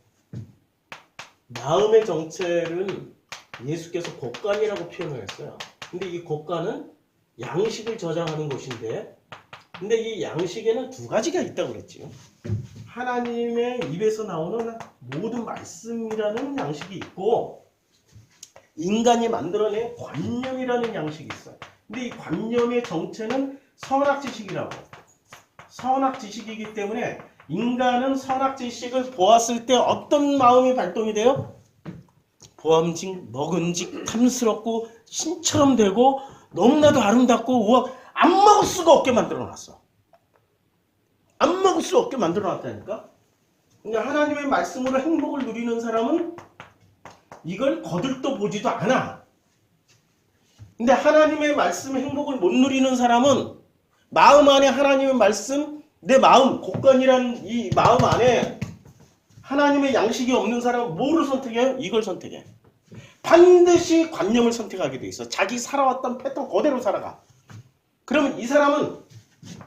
마음의 정체는 예수께서 곡간이라고 표현을 했어요. 근데 이 곡간은 양식을 저장하는 곳인데, 근데 이 양식에는 두 가지가 있다고 그랬지요. 하나님의 입에서 나오는 모든 말씀이라는 양식이 있고, 인간이 만들어낸 관념이라는 양식이 있어요. 근데 이 관념의 정체는 선악지식이라고. 선악지식이기 때문에 인간은 선악지식을 보았을 때 어떤 마음이 발동이 돼요? 보암직, 먹은직, 탐스럽고 신처럼 되고 너무나도 아름답고 우와, 안 먹을 수가 없게 만들어놨어. 안 먹을 수 없게 만들어놨다니까. 그러니까 하나님의 말씀으로 행복을 누리는 사람은 이걸 거들떠 보지도 않아. 근데 하나님의 말씀 행복을 못 누리는 사람은 마음 안에 하나님의 말씀, 내 마음, 곡간이란 이 마음 안에 하나님의 양식이 없는 사람은 뭐를 선택해요? 이걸 선택해. 반드시 관념을 선택하게 돼 있어. 자기 살아왔던 패턴 그대로 살아가. 그러면 이 사람은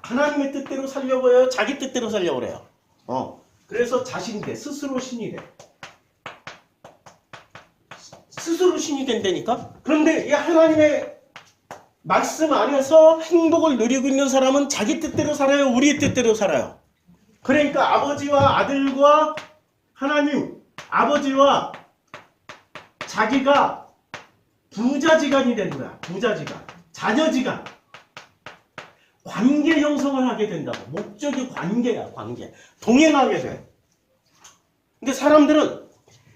하나님의 뜻대로 살려고 해요? 자기 뜻대로 살려고 그래요? 그래서 자신이 돼. 스스로 신이 돼. 스스로 신이 된다니까? 그런데 이 하나님의 말씀 안에서 행복을 누리고 있는 사람은 자기 뜻대로 살아요? 우리의 뜻대로 살아요? 그러니까 아버지와 아들과 하나님, 아버지와 자기가 부자지간이 되는 거야. 부자지간. 자녀지간. 관계 형성을 하게 된다고. 목적이 관계야. 관계. 동행하게 돼. 근데 사람들은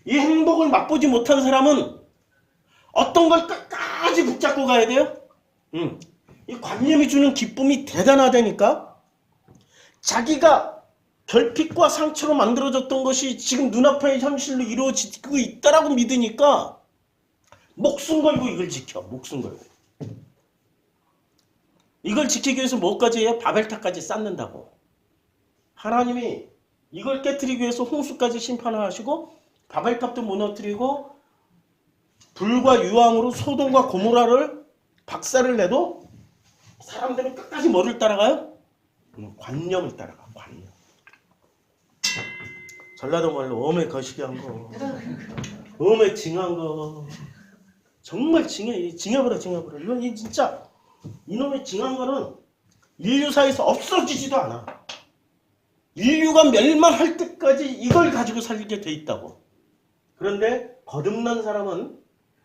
이 행복을 맛보지 못한 사람은 어떤 걸 끝까지 붙잡고 가야 돼요? 이 관념이 주는 기쁨이 대단하다니까. 자기가 결핍과 상처로 만들어졌던 것이 지금 눈앞의 현실로 이루어지고 있다라고 믿으니까 목숨 걸고 이걸 지켜. 목숨 걸고. 이걸 지키기 위해서 뭐까지 해요? 바벨탑까지 쌓는다고. 하나님이 이걸 깨트리기 위해서 홍수까지 심판하시고 바벨탑도 무너뜨리고 불과 유황으로 소돔과 고모라를 박살을 내도 사람들은 끝까지 뭐를 따라가요? 관념을 따라가. 관념. 전라도 말로 어메 거시기한 거, 어메 징한 거, 정말 징해버려. 이건 진짜 이놈의 징한 거는 인류사에서 없어지지도 않아. 인류가 멸망할 때까지 이걸 가지고 살게 돼 있다고. 그런데 거듭난 사람은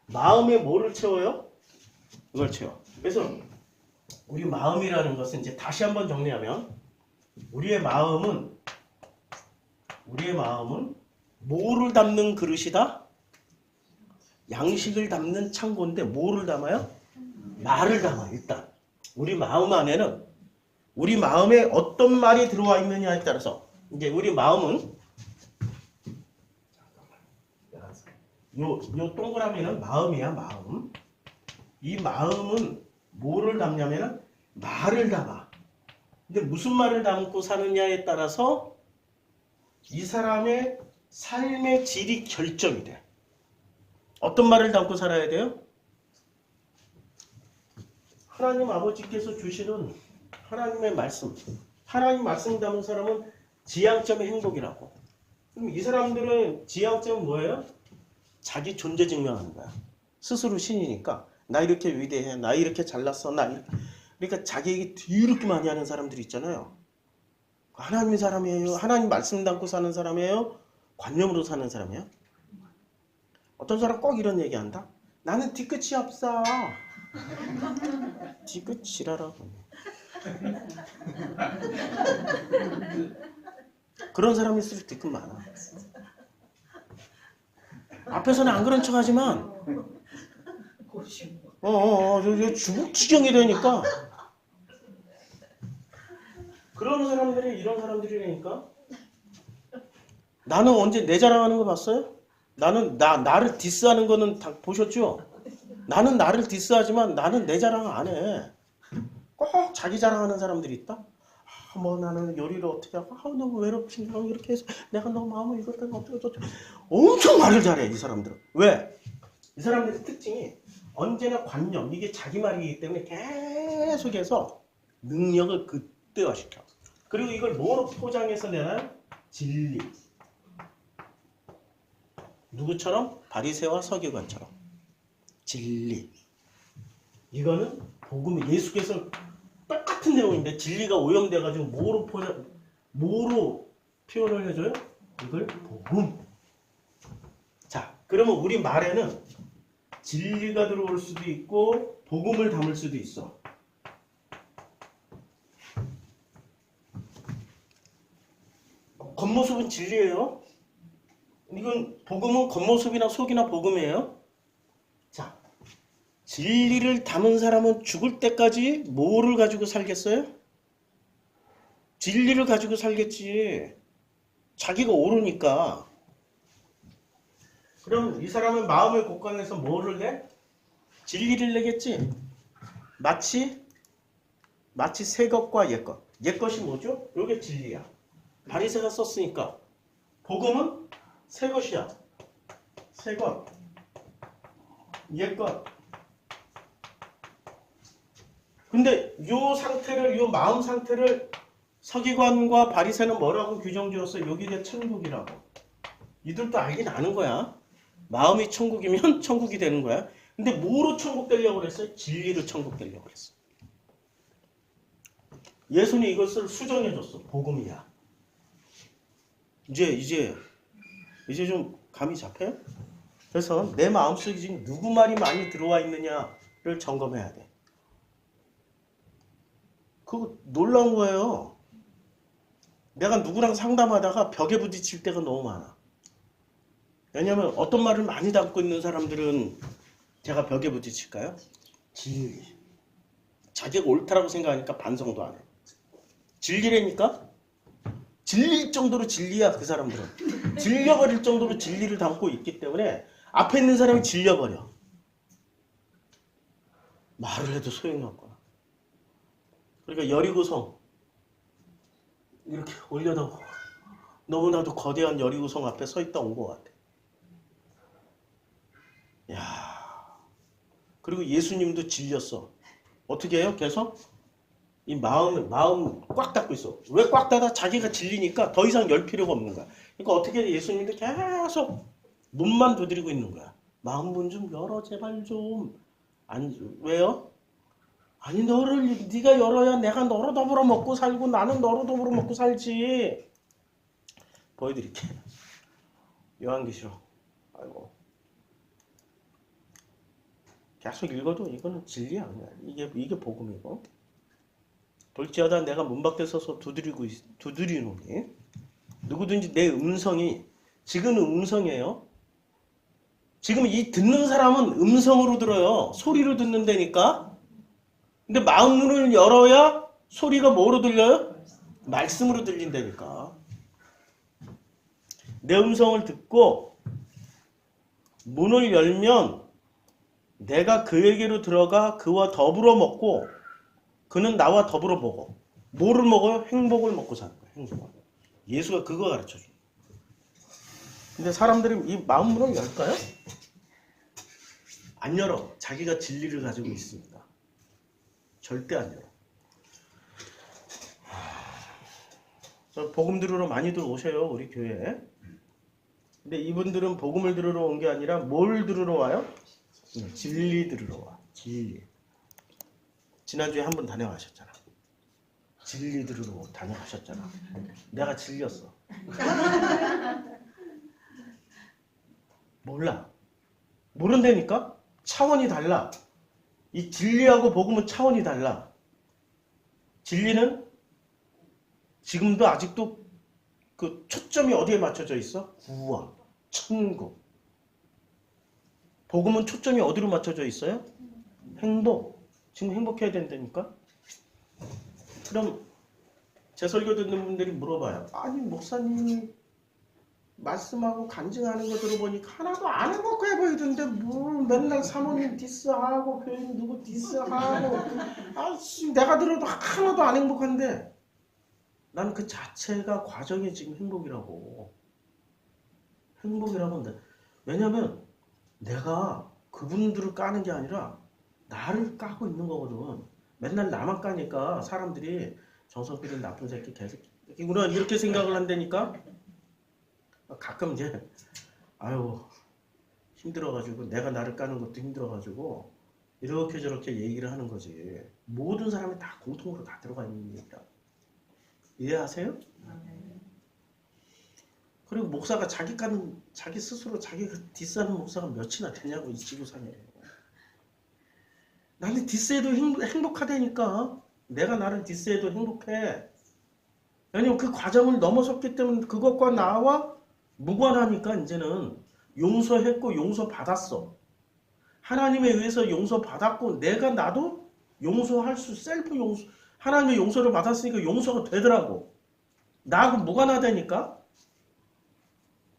마음에 뭐를 채워요? 이걸 채워. 그래서 우리 마음이라는 것은 이제 다시 한번 정리하면 우리의 마음은 뭐를 담는 그릇이다? 양식을 담는 창고인데 뭐를 담아요? 말을 담아. 일단 우리 마음 안에는 우리 마음에 어떤 말이 들어와 있느냐에 따라서 이제 우리 마음은 요 동그라미는 마음이야. 마음. 이 마음은 뭐를 담냐면은 말을 담아. 근데 무슨 말을 담고 사느냐에 따라서 이 사람의 삶의 질이 결정이 돼. 어떤 말을 담고 살아야 돼요? 하나님 아버지께서 주시는 하나님의 말씀. 하나님 말씀 담은 사람은 지향점의 행복이라고. 그럼 이 사람들은 지향점은 뭐예요? 자기 존재 증명하는 거야. 스스로 신이니까. 나 이렇게 위대해. 나 이렇게 잘났어. 그러니까 자기 얘기 이렇게 많이 하는 사람들이 있잖아요. 하나님 사람이에요. 하나님 말씀 담고 사는 사람이에요. 관념으로 사는 사람이에요. 어떤 사람 꼭 이런 얘기 한다. 나는 뒤끝이 없어. 뒤끝이라라고. 그런 사람이 있을 수도 있고 많아. 앞에서는 안 그런 척 하지만 저 죽을 지경이 되니까 그런 사람들이 이런 사람들이라니까. 나는 언제 내 자랑하는 거 봤어요? 나는 나를 디스하는 거는 다 보셨죠? 나는 나를 디스하지만 나는 내 자랑 안 해. 꼭 자기 자랑하는 사람들이 있다. 뭐 나는 요리를 어떻게 하고 너무 외롭지 이렇게 해서 내가 너무 마음을 이것 때문에 어쩌고 엄청 말을 잘해 이 사람들은. 왜? 이 사람들의 특징이 언제나 관념, 이게 자기 말이기 때문에 계속해서 능력을 극대화시켜. 그리고 이걸 뭐로 포장해서 내나요? 진리. 누구처럼? 바리새와 서기관처럼. 진리. 이거는 복음이 예수께서 똑같은 내용인데 진리가 오염돼가지고 뭐로 표현을 해줘요? 이걸 복음. 자, 그러면 우리 말에는 진리가 들어올 수도 있고 복음을 담을 수도 있어. 겉모습은 진리예요. 이건 복음은 겉모습이나 속이나 복음이에요. 자, 진리를 담은 사람은 죽을 때까지 뭐를 가지고 살겠어요? 진리를 가지고 살겠지. 자기가 옳으니까. 그럼 이 사람은 마음의 곳간에서 뭐를 내? 진리를 내겠지. 마치 새 것과 옛 것. 옛 것이 뭐죠? 이게 진리야. 바리새가 썼으니까. 복음은 새 것이야. 새 것. 옛 것. 근데 요 마음 상태를 서기관과 바리새는 뭐라고 규정 지었어? 여기가 천국이라고. 이들도 알긴 아는 거야. 마음이 천국이면 천국이 되는 거야. 근데 뭐로 천국 되려고 그랬어요? 진리로 천국 되려고 그랬어. 예수님이 이것을 수정해줬어. 복음이야. 이제 좀 감이 잡혀요? 그래서 내 마음속에 지금 누구 말이 많이 들어와 있느냐를 점검해야 돼. 그거 놀라운 거예요. 내가 누구랑 상담하다가 벽에 부딪힐 때가 너무 많아. 왜냐면 어떤 말을 많이 담고 있는 사람들은 제가 벽에 부딪힐까요? 진리. 자기가 옳다라고 생각하니까 반성도 안 해. 진리라니까? 질릴 정도로 진리야 그 사람들은. 질려버릴 정도로 진리를 담고 있기 때문에 앞에 있는 사람이 질려버려. 말을 해도 소용이 없구나. 그러니까 여리고성 이렇게 올려다보고 너무나도 거대한 여리고성 앞에 서 있다 온 것 같아. 야, 그리고 예수님도 질렸어. 어떻게 해요? 계속 이 마음 꽉 닫고 있어. 왜 꽉 닫아? 자기가 질리니까 더 이상 열 필요가 없는 거야. 그러니까 어떻게 해? 예수님도 계속 눈만 두드리고 있는 거야. 마음 문 좀 열어 제발 좀. 아니 왜요? 아니 네가 열어야 내가 너로 더불어 먹고 살고 나는 너로 더불어 먹고 살지. 보여드릴게. 요한계시록. 아이고. 계속 읽어도 이거는 진리야. 이게 복음이고. 볼지어다 내가 문 밖에 서서 두드리노니 누구든지 내 음성이 지금은 음성이에요. 지금 이 듣는 사람은 음성으로 들어요. 소리로 듣는다니까. 근데 마음 문을 열어야 소리가 뭐로 들려요? 말씀으로 들린다니까. 내 음성을 듣고 문을 열면 내가 그에게로 들어가 그와 더불어 먹고 그는 나와 더불어 먹어. 뭐를 먹어요? 행복을 먹고 사는 거야. 행복을. 예수가 그거 가르쳐줘. 근데 사람들이 이 마음 문을 열까요? 안 열어. 자기가 진리를 가지고 있습니다. 절대 안 열어. 복음 들으러 많이들 오셔요. 우리 교회에. 근데 이분들은 복음을 들으러 온 게 아니라 뭘 들으러 와요? 진리 들으러 와. 진리. 지난주에 한 번 다녀가셨잖아. 진리 들으러 다녀가셨잖아. 내가 질렸어. 몰라. 모른다니까? 차원이 달라. 이 진리하고 복음은 차원이 달라. 진리는 지금도 아직도 그 초점이 어디에 맞춰져 있어? 구원, 천국. 복음은 초점이 어디로 맞춰져 있어요? 행복. 지금 행복해야 된다니까? 그럼 제 설교 듣는 분들이 물어봐요. 아니 목사님이 말씀하고 간증하는 거 들어보니까 하나도 안 행복해 보이던데 뭘 맨날 사모님 디스하고 교인 누구 디스하고 아씨 내가 들어도 하나도 안 행복한데 난 그 자체가 과정이 지금 행복이라고 한데 왜냐면 내가 그분들을 까는 게 아니라 나를 까고 있는 거거든. 맨날 나만 까니까 사람들이 정성필은 나쁜 새끼 개새끼구나 이렇게 생각을 한다니까. 가끔 이제 아유 힘들어가지고 내가 나를 까는 것도 힘들어가지고 이렇게 저렇게 얘기를 하는 거지. 모든 사람이 다 공통으로 다 들어가 있는 얘기야. 이해하세요? 그리고 목사가 자기 스스로 자기 디스하는 목사가 몇이나 되냐고 이 지구상에. 나는 디스해도 행복하다니까. 내가 나를 디스해도 행복해. 왜냐면 그 과정을 넘어섰기 때문에 그것과 나와 무관하니까 이제는 용서했고 용서받았어. 하나님에 의해서 용서받았고 내가 나도 용서할 수 셀프 용서 하나님의 용서를 받았으니까 용서가 되더라고. 나하고 무관하다니까.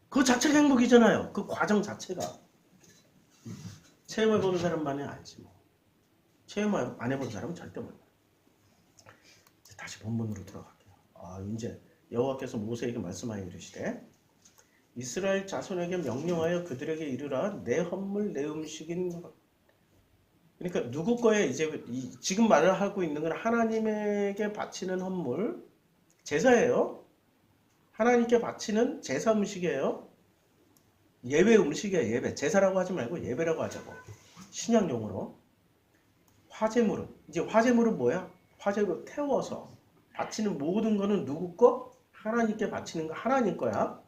그 자체가 행복이잖아요. 그 과정 자체가. 체험해보는 사람만이 알지 뭐. 체험 안 해본 사람은 절대 몰라. 다시 본문으로 들어갈게요. 이제 여호와께서 모세에게 말씀하여 이르시되 이스라엘 자손에게 명령하여 그들에게 이르라 내 헌물 내 음식인. 그러니까 누구 거에 이제 지금 말을 하고 있는 건 하나님에게 바치는 헌물 제사예요. 하나님께 바치는 제사 음식이에요. 예배 음식이에요. 예배. 제사라고 하지 말고 예배라고 하자고. 신약 용어로. 화제물은 이제 화제물은 뭐야? 화제로 태워서 바치는 모든 거는 누구 거? 하나님께 바치는 거 하나님 거야.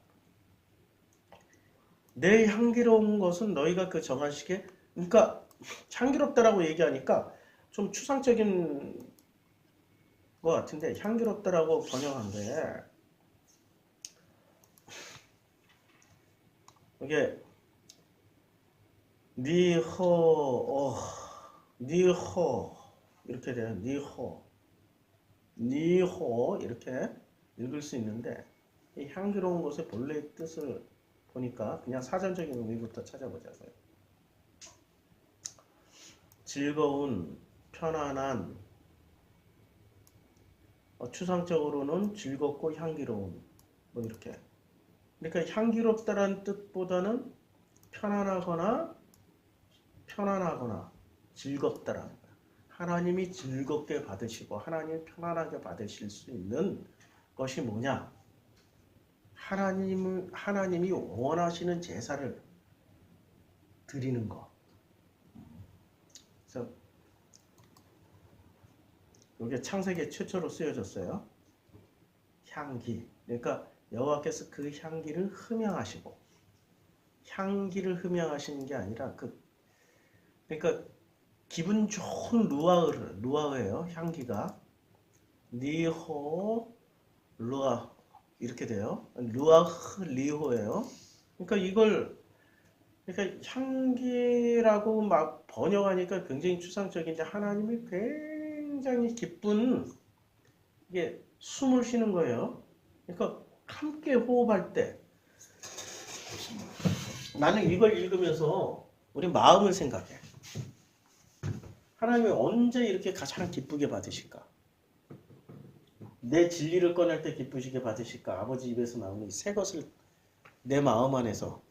내 향기로운 것은 너희가 그 정한 시기에 그러니까 향기롭다라고 얘기하니까 좀 추상적인 것 같은데 향기롭다라고 번역한 게 이게 니허 이렇게 돼요. 니호 이렇게 읽을 수 있는데 이 향기로운 것의 본래의 뜻을 보니까 그냥 사전적인 의미부터 찾아보자고요. 즐거운, 편안한, 추상적으로는 즐겁고 향기로운 뭐 이렇게. 그러니까 향기롭다라는 뜻보다는 편안하거나 즐겁다라는 거야. 하나님이 즐겁게 받으시고 하나님이 편안하게 받으실 수 있는 것이 뭐냐? 하나님이 원하시는 제사를 드리는 거. 그래서 이게 창세기 최초로 쓰여졌어요. 향기. 그러니까 여호와께서 그 향기를 흠양하시고 향기를 흠양하시는 게 아니라 그러니까 기분 좋은 루아흐예요. 향기가 니호 루아 이렇게 돼요. 루아흐 리호예요. 그러니까 향기라고 막 번역하니까 굉장히 추상적인데 하나님이 굉장히 기쁜 이게 숨을 쉬는 거예요. 그러니까 함께 호흡할 때 나는 이걸 읽으면서 우리 마음을 생각해. 하나님이 언제 이렇게 가장 기쁘게 받으실까? 내 진리를 꺼낼 때 기쁘시게 받으실까? 아버지 입에서 나오는 이 새 것을 내 마음 안에서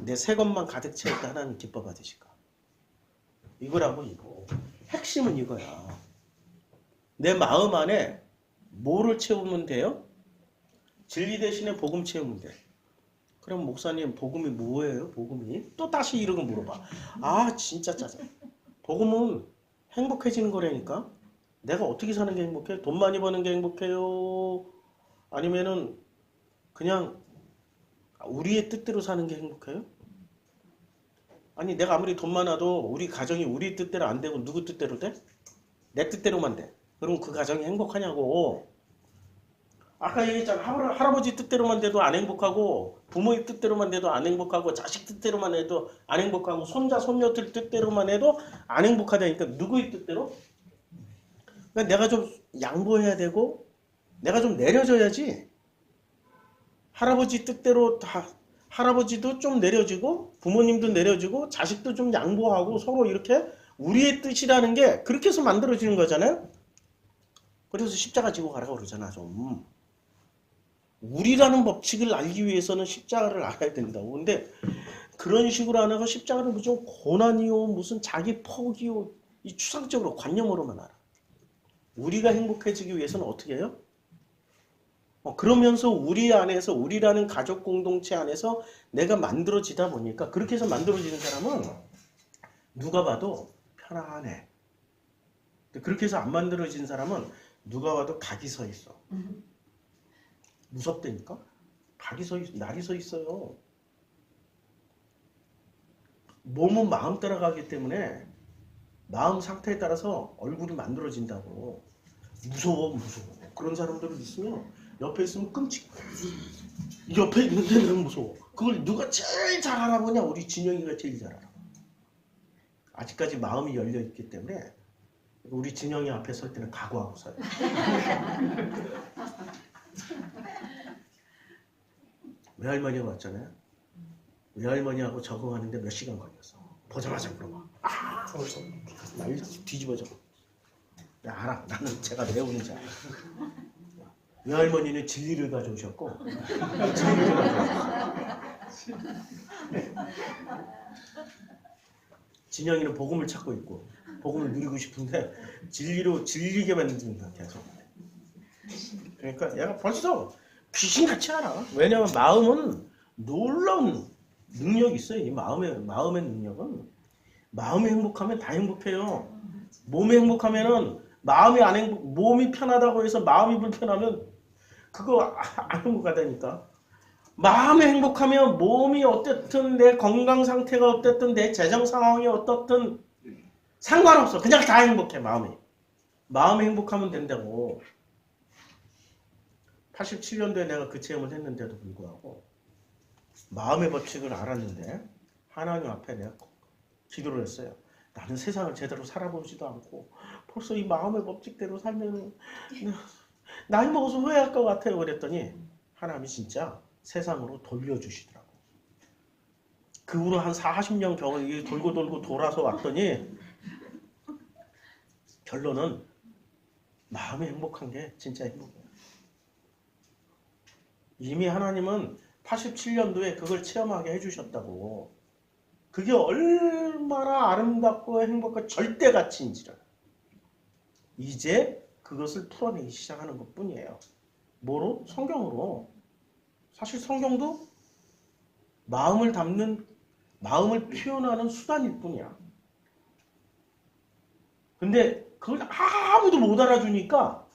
내 새 것만 가득 채울 때 하나님 기뻐 받으실까? 이거라고 이거. 핵심은 이거야. 내 마음 안에 뭐를 채우면 돼요? 진리 대신에 복음 채우면 돼. 그럼 목사님 복음이 뭐예요? 복음이? 또 다시 이런 거 물어봐. 진짜 짜증. 복음은 행복해지는 거라니까. 내가 어떻게 사는 게 행복해? 돈 많이 버는 게 행복해요? 아니면은 그냥 우리의 뜻대로 사는 게 행복해요? 아니 내가 아무리 돈 많아도 우리 가정이 우리 뜻대로 안 되고 누구 뜻대로 돼? 내 뜻대로만 돼. 그럼 그 가정이 행복하냐고. 아까 얘기했잖아. 할아버지 뜻대로만 돼도 안 행복하고 부모의 뜻대로만 돼도 안 행복하고 자식 뜻대로만 해도 안 행복하고 손자 손녀들 뜻대로만 해도 안 행복하다니까. 누구의 뜻대로? 그러니까 내가 좀 양보해야 되고 내가 좀 내려줘야지. 할아버지 뜻대로 다 할아버지도 좀 내려지고 부모님도 내려지고 자식도 좀 양보하고 서로 이렇게 우리의 뜻이라는 게 그렇게 해서 만들어지는 거잖아요. 그래서 십자가 지고 가라고 그러잖아. 좀 우리라는 법칙을 알기 위해서는 십자가를 알아야 된다고. 근데 그런 식으로 안 하고 십자가를 무슨 고난이요 무슨 자기 포기요 이 추상적으로 관념으로만 알아. 우리가 행복해지기 위해서는 어떻게 해요? 그러면서 우리 안에서 우리라는 가족 공동체 안에서 내가 만들어지다 보니까 그렇게 해서 만들어지는 사람은 누가 봐도 편안해. 그렇게 해서 안 만들어진 사람은 누가 봐도 각이 서 있어. 무섭다니까? 각이 서 있어. 날이 서 있어요. 몸은 마음 따라가기 때문에 마음 상태에 따라서 얼굴이 만들어진다고. 무서워. 그런 사람들을 있으면 옆에 있으면 끔찍해. 옆에 있는데 너무 무서워. 그걸 누가 제일 잘 알아보냐? 우리 진영이가 제일 잘 알아. 아직까지 마음이 열려 있기 때문에 우리 진영이 앞에 설 때는 각오하고 서요. 외할머니가 왔잖아요. 외할머니하고 적응하는데 몇 시간 걸렸어. 보자마자 물어봐. 날 뒤집어져. 야, 알아. 나는 제가 배우는지 알아. 외할머니는 진리를 가져오셨고 진리를 가져오셨어. 진영이는 복음을 찾고 있고 복음을 누리고 싶은데 진리로 질리게 만드는 거야 계속. 그러니까 얘가 벌써 귀신같이 알아. 왜냐하면 마음은 놀라운 능력이 있어요. 이 마음의 능력은. 마음이 행복하면 다 행복해요. 몸이 행복하면은 마음이 안 몸이 편하다고 해서 마음이 불편하면 그거 안 행복하다니까. 마음이 행복하면 몸이 어쨌든 내 건강 상태가 어쨌든 내 재정 상황이 어떻든 상관없어. 그냥 다 행복해. 마음이 행복하면 된다고. 87년도에 내가 그 체험을 했는데도 불구하고 마음의 법칙을 알았는데 하나님 앞에 내가 기도를 했어요. 나는 세상을 제대로 살아보지도 않고 벌써 이 마음의 법칙대로 살면 나이 먹어서 후회할 것 같아요. 그랬더니 하나님이 진짜 세상으로 돌려주시더라고. 그 후로 한 40년 병을 돌고 돌아서 왔더니 결론은 마음이 행복한 게 진짜 행복해요. 이미 하나님은 87년도에 그걸 체험하게 해주셨다고. 그게 얼마나 아름답고 행복한 절대가치인지를 이제 그것을 풀어내기 시작하는 것뿐이에요. 뭐로? 성경으로. 사실 성경도 마음을 담는, 마음을 표현하는 수단일 뿐이야. 근데 그걸 아무도 못 알아주니까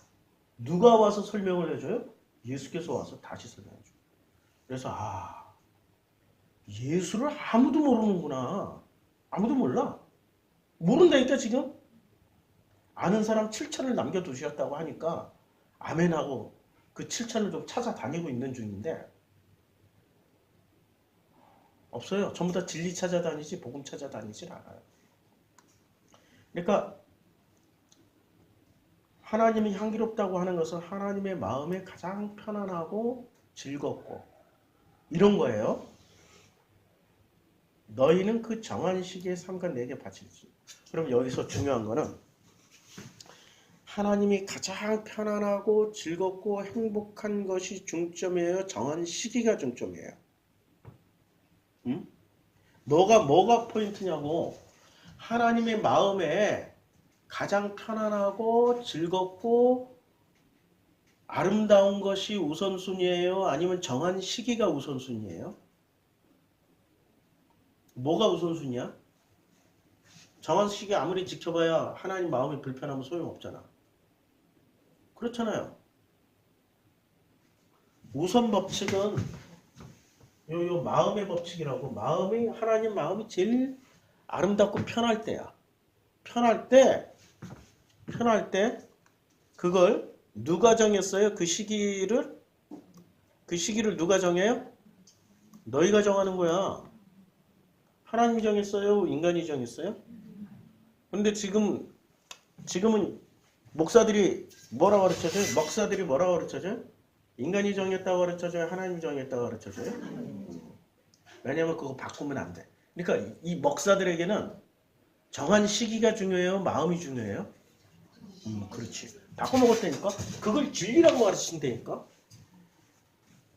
누가 와서 설명을 해줘요? 예수께서 와서 다시 설명해줘요. 그래서 예수를 아무도 모르는구나. 아무도 몰라. 모른다니까 지금. 아는 사람 7천을 남겨두셨다고 하니까 아멘하고 그 7천을 좀 찾아다니고 있는 중인데 없어요. 전부 다 진리 찾아다니지 복음 찾아다니질 않아요. 그러니까 하나님이 향기롭다고 하는 것은 하나님의 마음에 가장 편안하고 즐겁고 이런 거예요. 너희는 그 정한 시기에 삼가 내게 바칠지. 그럼 여기서 중요한 거는 하나님이 가장 편안하고 즐겁고 행복한 것이 중점이에요? 정한 시기가 중점이에요? 응? 뭐가 포인트냐고. 하나님의 마음에 가장 편안하고 즐겁고 아름다운 것이 우선순위예요? 아니면 정한 시기가 우선순위예요? 뭐가 우선순위야? 정한 시기 아무리 지켜봐야 하나님 마음이 불편하면 소용없잖아. 그렇잖아요. 우선 법칙은 요 마음의 법칙이라고. 하나님 마음이 제일 아름답고 편할 때야. 편할 때 그걸 누가 정했어요? 그 시기를 누가 정해요? 너희가 정하는 거야. 하나님이 정했어요? 인간이 정했어요? 근데 지금은 목사들이 뭐라 가르쳐줘요? 목사들이 뭐라 가르쳐줘요? 인간이 정했다고 가르쳐줘요? 하나님이 정했다고 가르쳐줘요? 왜냐면 그거 바꾸면 안 돼. 그러니까 이 목사들에게는 정한 시기가 중요해요? 마음이 중요해요? 그렇지. 바꿔먹었다니까? 그걸 진리라고 가르친다니까?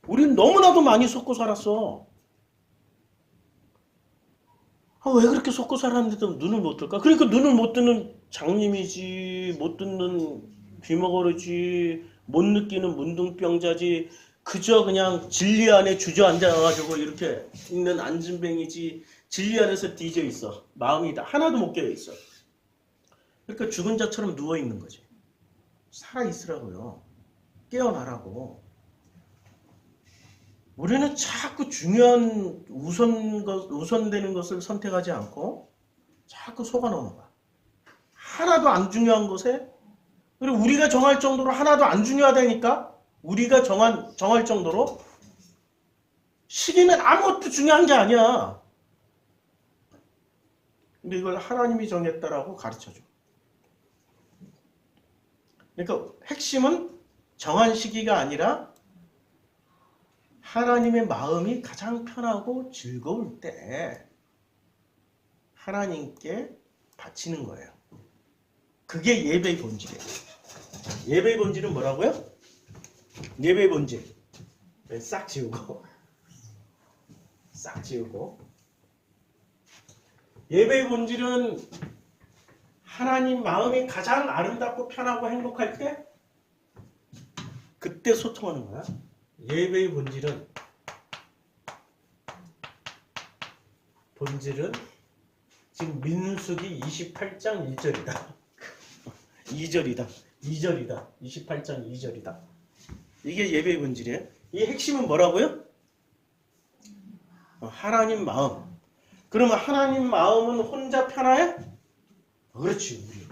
우린 너무나도 많이 속고 살았어. 왜 그렇게 속고 살았는데도 눈을 못 뜰까? 그러니까 눈을 못 뜨는 장님이지, 못 듣는 귀머거리지, 못 느끼는 문둥병자지, 그저 그냥 진리 안에 주저앉아가지고 이렇게 있는 안진뱅이지, 진리 안에서 뒤져 있어. 마음이 하나도 못 깨어 있어. 그러니까 죽은 자처럼 누워 있는 거지. 살아 있으라고요. 깨어나라고. 우리는 자꾸 중요한 우선되는 것을 선택하지 않고 자꾸 속아 넘어가. 하나도 안 중요한 것에, 그리고 우리가 정할 정도로 하나도 안 중요하다니까? 우리가 정할 정도로 시기는 아무것도 중요한 게 아니야. 근데 이걸 하나님이 정했다라고 가르쳐줘. 그러니까 핵심은 정한 시기가 아니라 하나님의 마음이 가장 편하고 즐거울 때 하나님께 바치는 거예요. 그게 예배의 본질이에요. 예배의 본질은 뭐라고요? 예배의 본질. 싹 지우고. 싹 지우고. 예배의 본질은 하나님 마음이 가장 아름답고 편하고 행복할 때 그때 소통하는 거야. 예배의 본질은 지금 민수기 28장 1절이다. 2절이다. 28장 2절이다. 이게 예배의 본질이에요. 이 핵심은 뭐라고요? 하나님 마음. 그러면 하나님 마음은 혼자 편해요? 그렇지, 우리.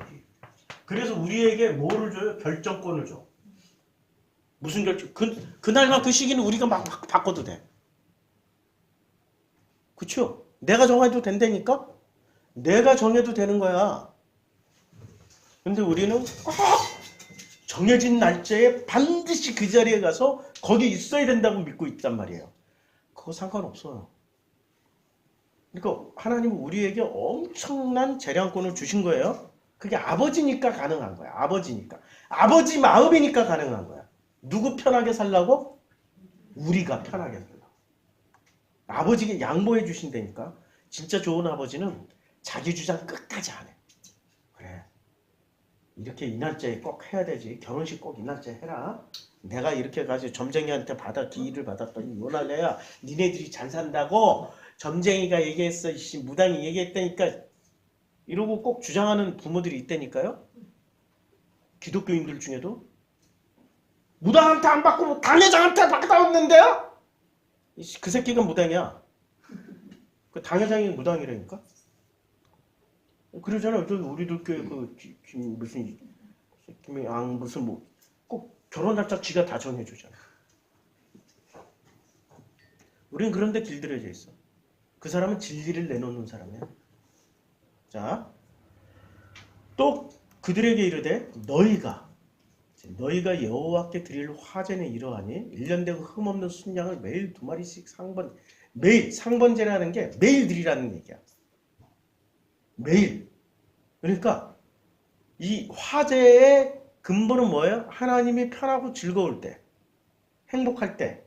그래서 우리에게 뭐를 줘요? 결정권을 줘. 무슨 결정? 그날과 그 시기는 우리가 막 바꿔도 돼. 그쵸? 내가 정해도 된다니까? 내가 정해도 되는 거야. 근데 우리는 꼭 정해진 날짜에 반드시 그 자리에 가서 거기 있어야 된다고 믿고 있단 말이에요. 그거 상관없어요. 그러니까 하나님은 우리에게 엄청난 재량권을 주신 거예요. 그게 아버지니까 가능한 거야. 아버지니까. 아버지 마음이니까 가능한 거야. 누구 편하게 살라고? 우리가 편하게 살라고. 아버지가 양보해 주신다니까. 진짜 좋은 아버지는 자기 주장 끝까지 안 해. 그래. 이렇게 이 날짜에 꼭 해야 되지. 결혼식 꼭 이 날짜에 해라. 내가 이렇게 가지고 점쟁이한테 기일을 받았더니 요날래야 니네들이 잘 산다고 점쟁이가 얘기했어. 무당이 얘기했다니까. 이러고 꼭 주장하는 부모들이 있다니까요. 기독교인들 중에도. 무당한테 안 받고 당회장한테 받았는데요? 그 새끼가 무당이야. 그 당회장이 무당이라니까. 그러잖아요. 저기 우리들 교회 무슨 김양 무슨 꼭 결혼 날짜 지가 다 정해주잖아. 우린 그런데 길들여져 있어. 그 사람은 진리를 내놓는 사람이야. 자, 또 그들에게 이르되 너희가 여호와께 드릴 화제는 이러하니 1년 되고 흠없는 순양을 매일 2마리씩 매일 상번제라는 게 매일 드리라는 얘기야. 매일. 그러니까 이 화제의 근본은 뭐예요? 하나님이 편하고 즐거울 때, 행복할 때.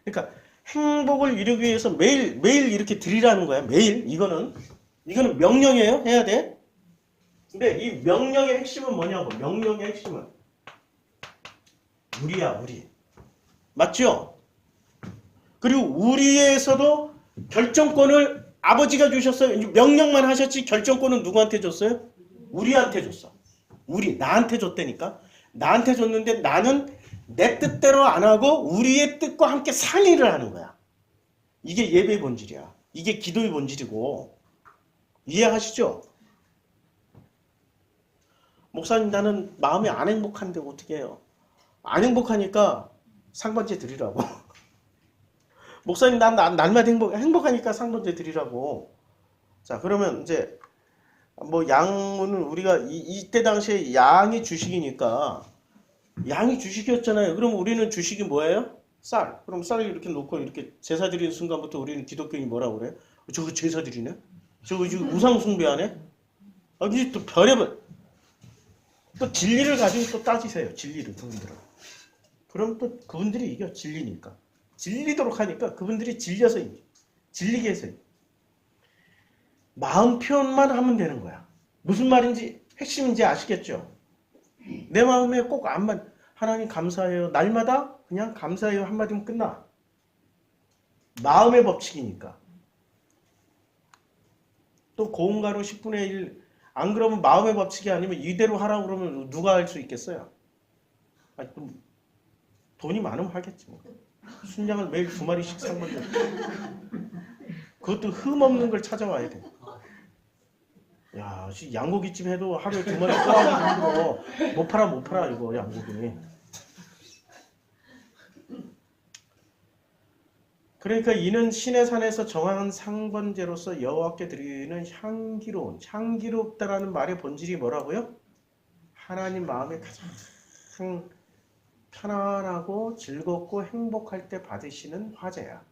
그러니까 행복을 이루기 위해서 매일 이렇게 드리라는 거야. 매일. 이거는 명령이에요. 해야 돼. 근데 이 명령의 핵심은 뭐냐고. 명령의 핵심은 우리야, 우리. 맞죠? 그리고 우리에서도 결정권을 아버지가 주셨어요. 명령만 하셨지 결정권은 누구한테 줬어요? 우리한테 줬어. 나한테 줬다니까. 나한테 줬는데 나는 내 뜻대로 안 하고 우리의 뜻과 함께 상의를 하는 거야. 이게 예배의 본질이야. 이게 기도의 본질이고. 이해하시죠? 목사님 나는 마음이 안 행복한데 어떻게 해요? 안 행복하니까 상번제 드리라고. 목사님 난 날마다 행복하니까 상번제 드리라고. 자 그러면 이제 뭐 양은 우리가 이때 당시에 양이 주식이니까 양이 주식이었잖아요. 그럼 우리는 주식이 뭐예요? 쌀. 그럼 쌀을 이렇게 놓고 이렇게 제사 드리는 순간부터 우리는 기독교인이 뭐라고 그래? 저거 제사 드리네? 저거 지금 우상 숭배하네? 아, 이제 또 별의별 또 진리를 가지고 또 따지세요. 진리를 그분들은. 그럼 또 그분들이 이겨 진리니까. 질리도록 하니까 그분들이 질려서 이겨. 질리게 해서 이겨. 마음 표현만 하면 되는 거야. 무슨 말인지 핵심인지 아시겠죠? 내 마음에 꼭 안만 하나님 감사해요. 날마다 그냥 감사해요 한마디면 끝나. 마음의 법칙이니까. 또 고운가루 10분의 1 안 그러면 마음의 법칙이 아니면 이대로 하라고 그러면 누가 할 수 있겠어요? 아니, 돈이 많으면 하겠지 뭐. 순양을 매일 2마리씩 산 건데 그것도 흠 없는 걸 찾아와야 돼. 야, 양고기찜 해도 하루에 2마리 소화하기 힘들어. 못 팔아 이거 양고기. 그러니까 이는 신의 산에서 정한 상번제로서 여호와께 드리는 향기롭다라는 말의 본질이 뭐라고요? 하나님 마음에 가장 편안하고 즐겁고 행복할 때 받으시는 화제야.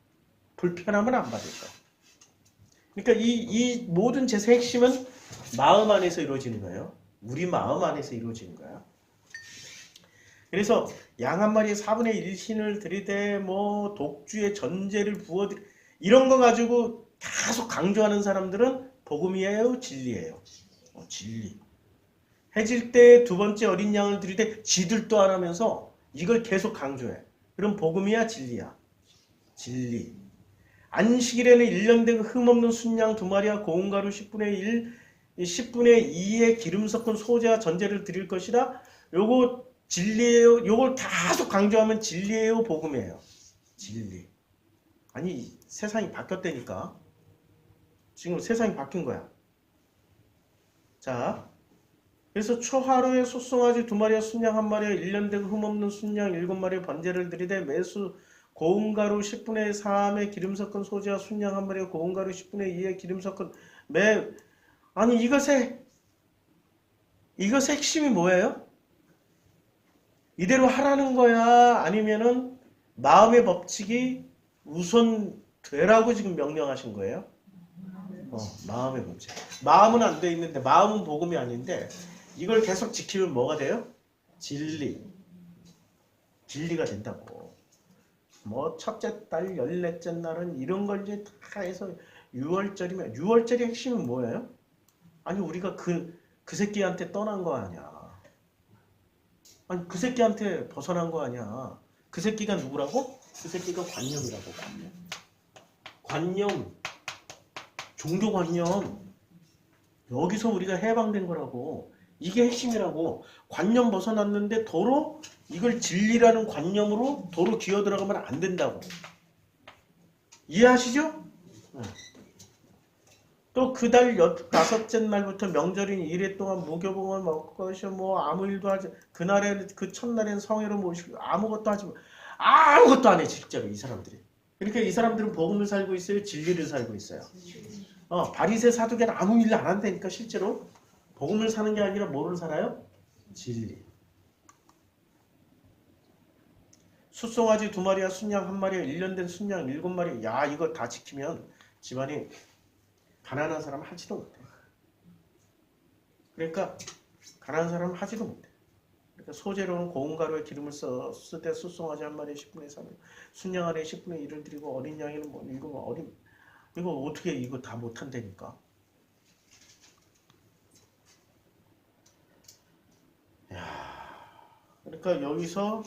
불편하면 안 받으셔. 그러니까 이 모든 제사의 핵심은 마음 안에서 이루어지는 거예요. 우리 마음 안에서 이루어지는 거야. 그래서 양 한 마리에 4분의 1 신을 드리되 뭐 독주의 전제를 부어드리 이런 거 가지고 계속 강조하는 사람들은 복음이에요, 진리예요? 진리. 해질 때 2번째 어린 양을 드리되 지들도 안 하면서 이걸 계속 강조해. 그럼 복음이야, 진리야? 진리. 안식일에는 1년 된 흠없는 순양 2마리와 고운 가루 10분의 1, 10분의 2의 기름 섞은 소재와 전제를 드릴 것이다. 요거 진리예요. 요걸 계속 강조하면 진리예요, 복음이에요? 진리. 아니 세상이 바뀌었다니까. 지금 세상이 바뀐 거야. 자, 그래서 초하루에 소송아지 2마리와 순양 1마리와 1년 된 흠없는 순양 7마리의 번제를 드리되 매수 고운 가루 10분의 3의 기름 섞은 소재와 순양 1마리와 고운 가루 10분의 2의 기름 섞은 아니 이것의 핵심이 뭐예요? 이대로 하라는 거야? 아니면은 마음의 법칙이 우선 되라고 지금 명령하신 거예요? 마음의 법칙. 마음은 안 돼 있는데 마음은 복음이 아닌데 이걸 계속 지키면 뭐가 돼요? 진리가 된다고. 뭐 첫째 달 14째 날은 이런 걸 이제 다 해서 6월절이면 6월절의 핵심은 뭐예요? 아니 우리가 그 새끼한테 떠난 거 아니야. 아니 그 새끼한테 벗어난 거 아니야. 그 새끼가 누구라고? 그 새끼가 관념이라고. 관념. 종교관념. 여기서 우리가 해방된 거라고. 이게 핵심이라고. 관념 벗어났는데 도로 이걸 진리라는 관념으로 도로 기어들어가면 안 된다고. 이해하시죠? 또 그 달 5째 날부터 명절인 1회 동안 무교봉을 먹을 것이요 뭐 아무 일도 하지 그날에 그 첫날엔 성회로 모시고 아무것도 하지 아무것도 안 해 실제로 이 사람들이. 그러니까 이 사람들은 복음을 살고 있어요, 진리를 살고 있어요. 바리새 사두개는 아무 일을 안 한다니까 실제로. 복음을 사는 게 아니라 뭐를 살아요? 진리. 숫송아지 2마리와 순양 1마리와 1년 된 순양 7마리. 야 이거 다 지키면 집안이 가난한 사람은 하지도 못해. 그러니까 가난한 사람은 하지도 못해. 그러니까 소재로는 고운 가루에 기름을 쓰되 숫송아지 1마리에 10분의 3, 순양 안에 10분의 1을 드리고 어린 양에는 뭐 이거 어떻게 이거 다 못한다니까. 그러니까 여기서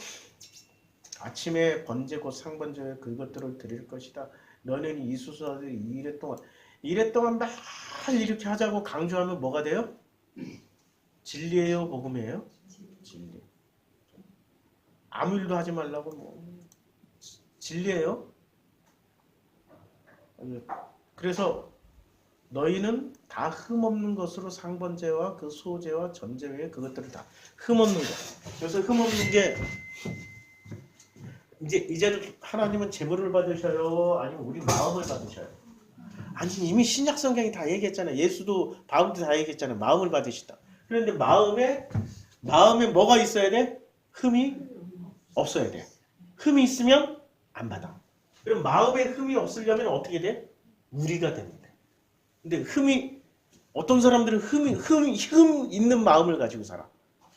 아침에 번제 곧 상번제 그것들을 드릴 것이다. 너는 이수사들이 2일 동안 막 이렇게 하자고 강조하면 뭐가 돼요? 진리예요, 복음이에요? 진리. 아무 일도 하지 말라고 뭐 진리예요? 그래서 너희는 다 흠없는 것으로 상번제와 그 소제와 전제 외에 그것들을 다 흠없는 것. 그래서 흠없는 게 이제는 하나님은 제물을 받으셔요? 아니면 우리 마음을 받으셔요? 아니 이미 신약 성경이 다 얘기했잖아요. 예수도 바울도 다 얘기했잖아요. 마음을 받으시다. 그런데 마음에 뭐가 있어야 돼? 흠이 없어야 돼. 흠이 있으면 안 받아. 그럼 마음에 흠이 없으려면 어떻게 돼? 우리가 됩니다. 근데 어떤 사람들은 흠 있는 마음을 가지고 살아.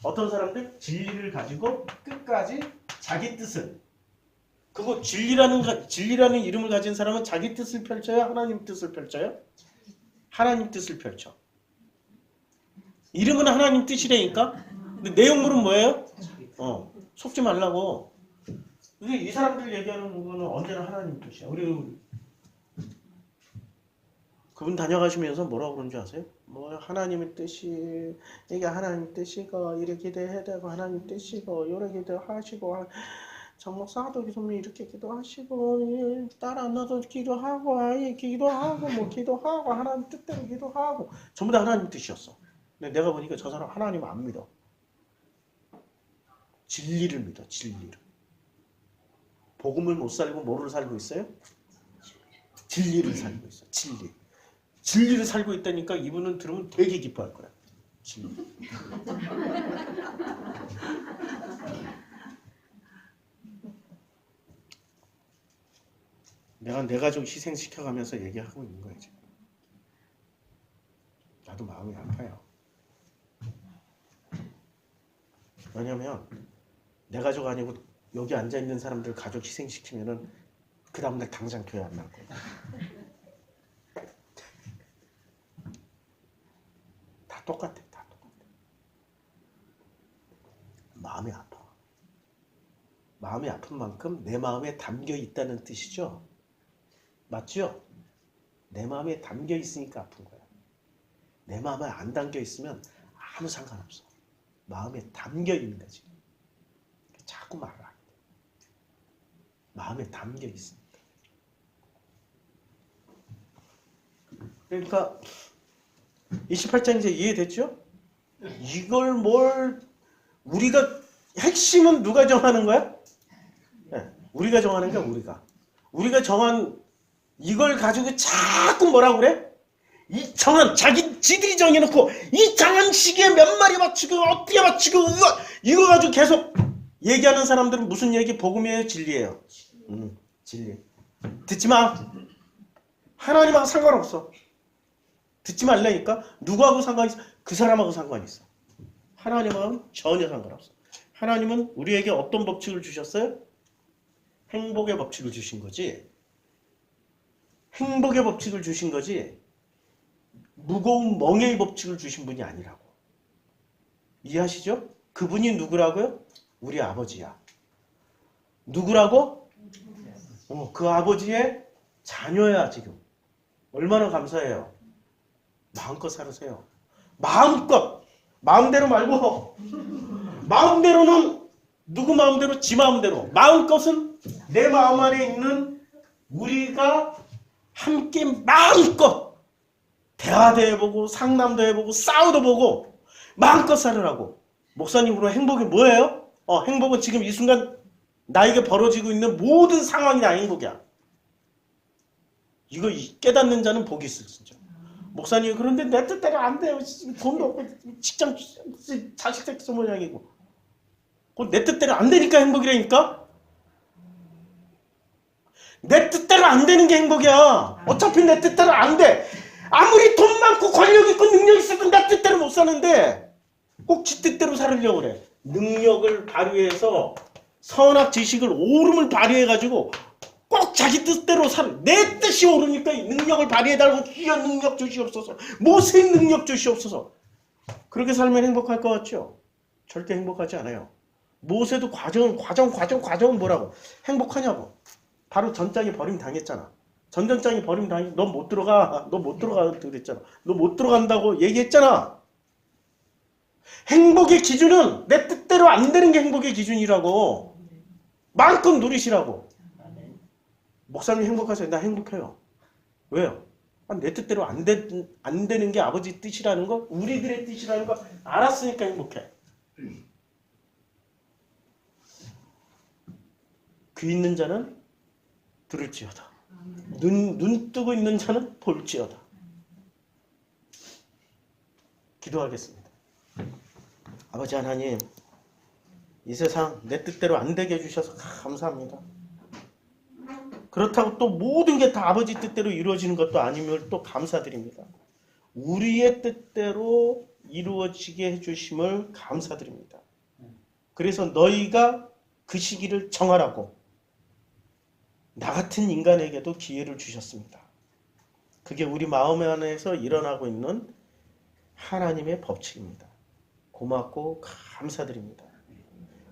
어떤 사람들 진리를 가지고 끝까지 자기 뜻을. 그거 진리라는 이름을 가진 사람은 자기 뜻을 펼쳐요? 하나님 뜻을 펼쳐요? 하나님 뜻을 펼쳐. 이름은 하나님 뜻이라니까? 근데 내용물은 뭐예요? 속지 말라고. 근데 이 사람들 얘기하는 거는 언제나 하나님 뜻이야. 우리 그분 다녀가시면서 뭐라고 그런지 아세요? 뭐 하나님의 뜻이 이게 하나님 뜻이고 이렇게 해야 되고 하나님 뜻이고 이렇게 하시고 정말 사도 기도면 이렇게 기도하시고 딸 안 낳아도 기도하고 아이 기도하고 뭐 기도하고 하나님 뜻대로 기도하고 전부 다 하나님 뜻이었어. 근데 내가 보니까 저 사람 하나님 안 믿어. 진리를 믿어. 진리를. 복음을 못 살고 뭐를 살고 있어요? 진리를 살고 있어. 진리를 살고 있다니까 이분은 들으면 되게 기뻐할 거야. 진리. 내가 내 가족 희생시켜가면서 얘기하고 있는 거야 지금. 나도 마음이 아파요. 왜냐면 내 가족 아니고 여기 앉아있는 사람들 가족 희생시키면은 그 다음날 당장 교회 안 나올 거야. 다 똑같아. 마음이 아파. 마음이 아픈 만큼 내 마음에 담겨 있다는 뜻이죠. 맞죠? 내 마음에 담겨 있으니까 아픈 거야. 내 마음에 안 담겨 있으면 아무 상관없어. 마음에 담겨 있는 거지. 자꾸 말을 안 해. 마음에 담겨 있으니까. 그러니까 28장 이제 이해됐죠? 이걸 우리가 핵심은 누가 정하는 거야? 네, 우리가 정하는 거야. 우리가 정한 이걸 가지고 자꾸 뭐라고 그래? 이 정한 지들이 정해놓고 이 정한 시기에 몇 마리 맞추고 어떻게 맞추고 이거 가지고 계속 얘기하는 사람들은 무슨 얘기? 복음이에요? 진리예요? 진리. 듣지 마. 하나님하고 상관없어. 듣지 말라니까. 누구하고 상관이 있어? 그 사람하고 상관이 있어. 하나님하고는 전혀 상관없어. 하나님은 우리에게 어떤 법칙을 주셨어요? 행복의 법칙을 주신 거지. 행복의 법칙을 주신 거지. 무거운 멍에의 법칙을 주신 분이 아니라고. 이해하시죠? 그분이 누구라고요? 우리 아버지야. 누구라고? 그 아버지의 자녀야 지금. 얼마나 감사해요. 마음껏 살으세요. 마음껏. 마음대로 말고 마음대로는 누구 마음대로? 지 마음대로. 마음껏은 내 마음 안에 있는 우리가 함께 마음껏 대화도 해보고 상담도 해보고 싸우도 보고 마음껏 살으라고. 목사님으로 행복이 뭐예요? 행복은 지금 이 순간 나에게 벌어지고 있는 모든 상황이 다 행복이야. 이거 깨닫는 자는 복이 있어 진짜. 목사님 그런데 내 뜻대로 안 돼요. 돈도 없고 직장 자식 새끼 모양이고 내 뜻대로 안 되니까 행복이라니까. 내 뜻대로 안 되는 게 행복이야. 어차피 내 뜻대로 안 돼. 아무리 돈 많고 권력 있고 능력 있어도 내 뜻대로 못 사는데 꼭 지 뜻대로 살으려고 그래. 능력을 발휘해서 선악 지식을 오름을 발휘해가지고 꼭 자기 뜻대로 내 뜻이 오르니까 능력을 발휘해달라고 귀한 능력 주시옵소서. 모세의 능력 주시옵소서. 그렇게 살면 행복할 것 같죠? 절대 행복하지 않아요. 모세도 과정은 뭐라고? 행복하냐고. 바로 전장에 버림 당했잖아. 전장에 버림 당해. 너 못 들어가. 그랬잖아. 너 못 들어간다고 얘기했잖아. 행복의 기준은 내 뜻대로 안 되는 게 행복의 기준이라고. 마음껏 누리시라고. 목사님 행복하세요? 나 행복해요. 왜요? 내 뜻대로 안 되는 게 아버지 뜻이라는 거, 우리들의 뜻이라는 거 알았으니까 행복해. 귀 있는 자는 들을지어다. 눈 뜨고 있는 자는 볼지어다. 기도하겠습니다. 아버지 하나님, 이 세상 내 뜻대로 안 되게 해주셔서 감사합니다. 그렇다고 또 모든 게 다 아버지 뜻대로 이루어지는 것도 아니면 또 감사드립니다. 우리의 뜻대로 이루어지게 해주심을 감사드립니다. 그래서 너희가 그 시기를 정하라고 나 같은 인간에게도 기회를 주셨습니다. 그게 우리 마음 안에서 일어나고 있는 하나님의 법칙입니다. 고맙고 감사드립니다.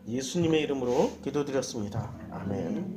예수님의 이름으로 기도드렸습니다. 아멘.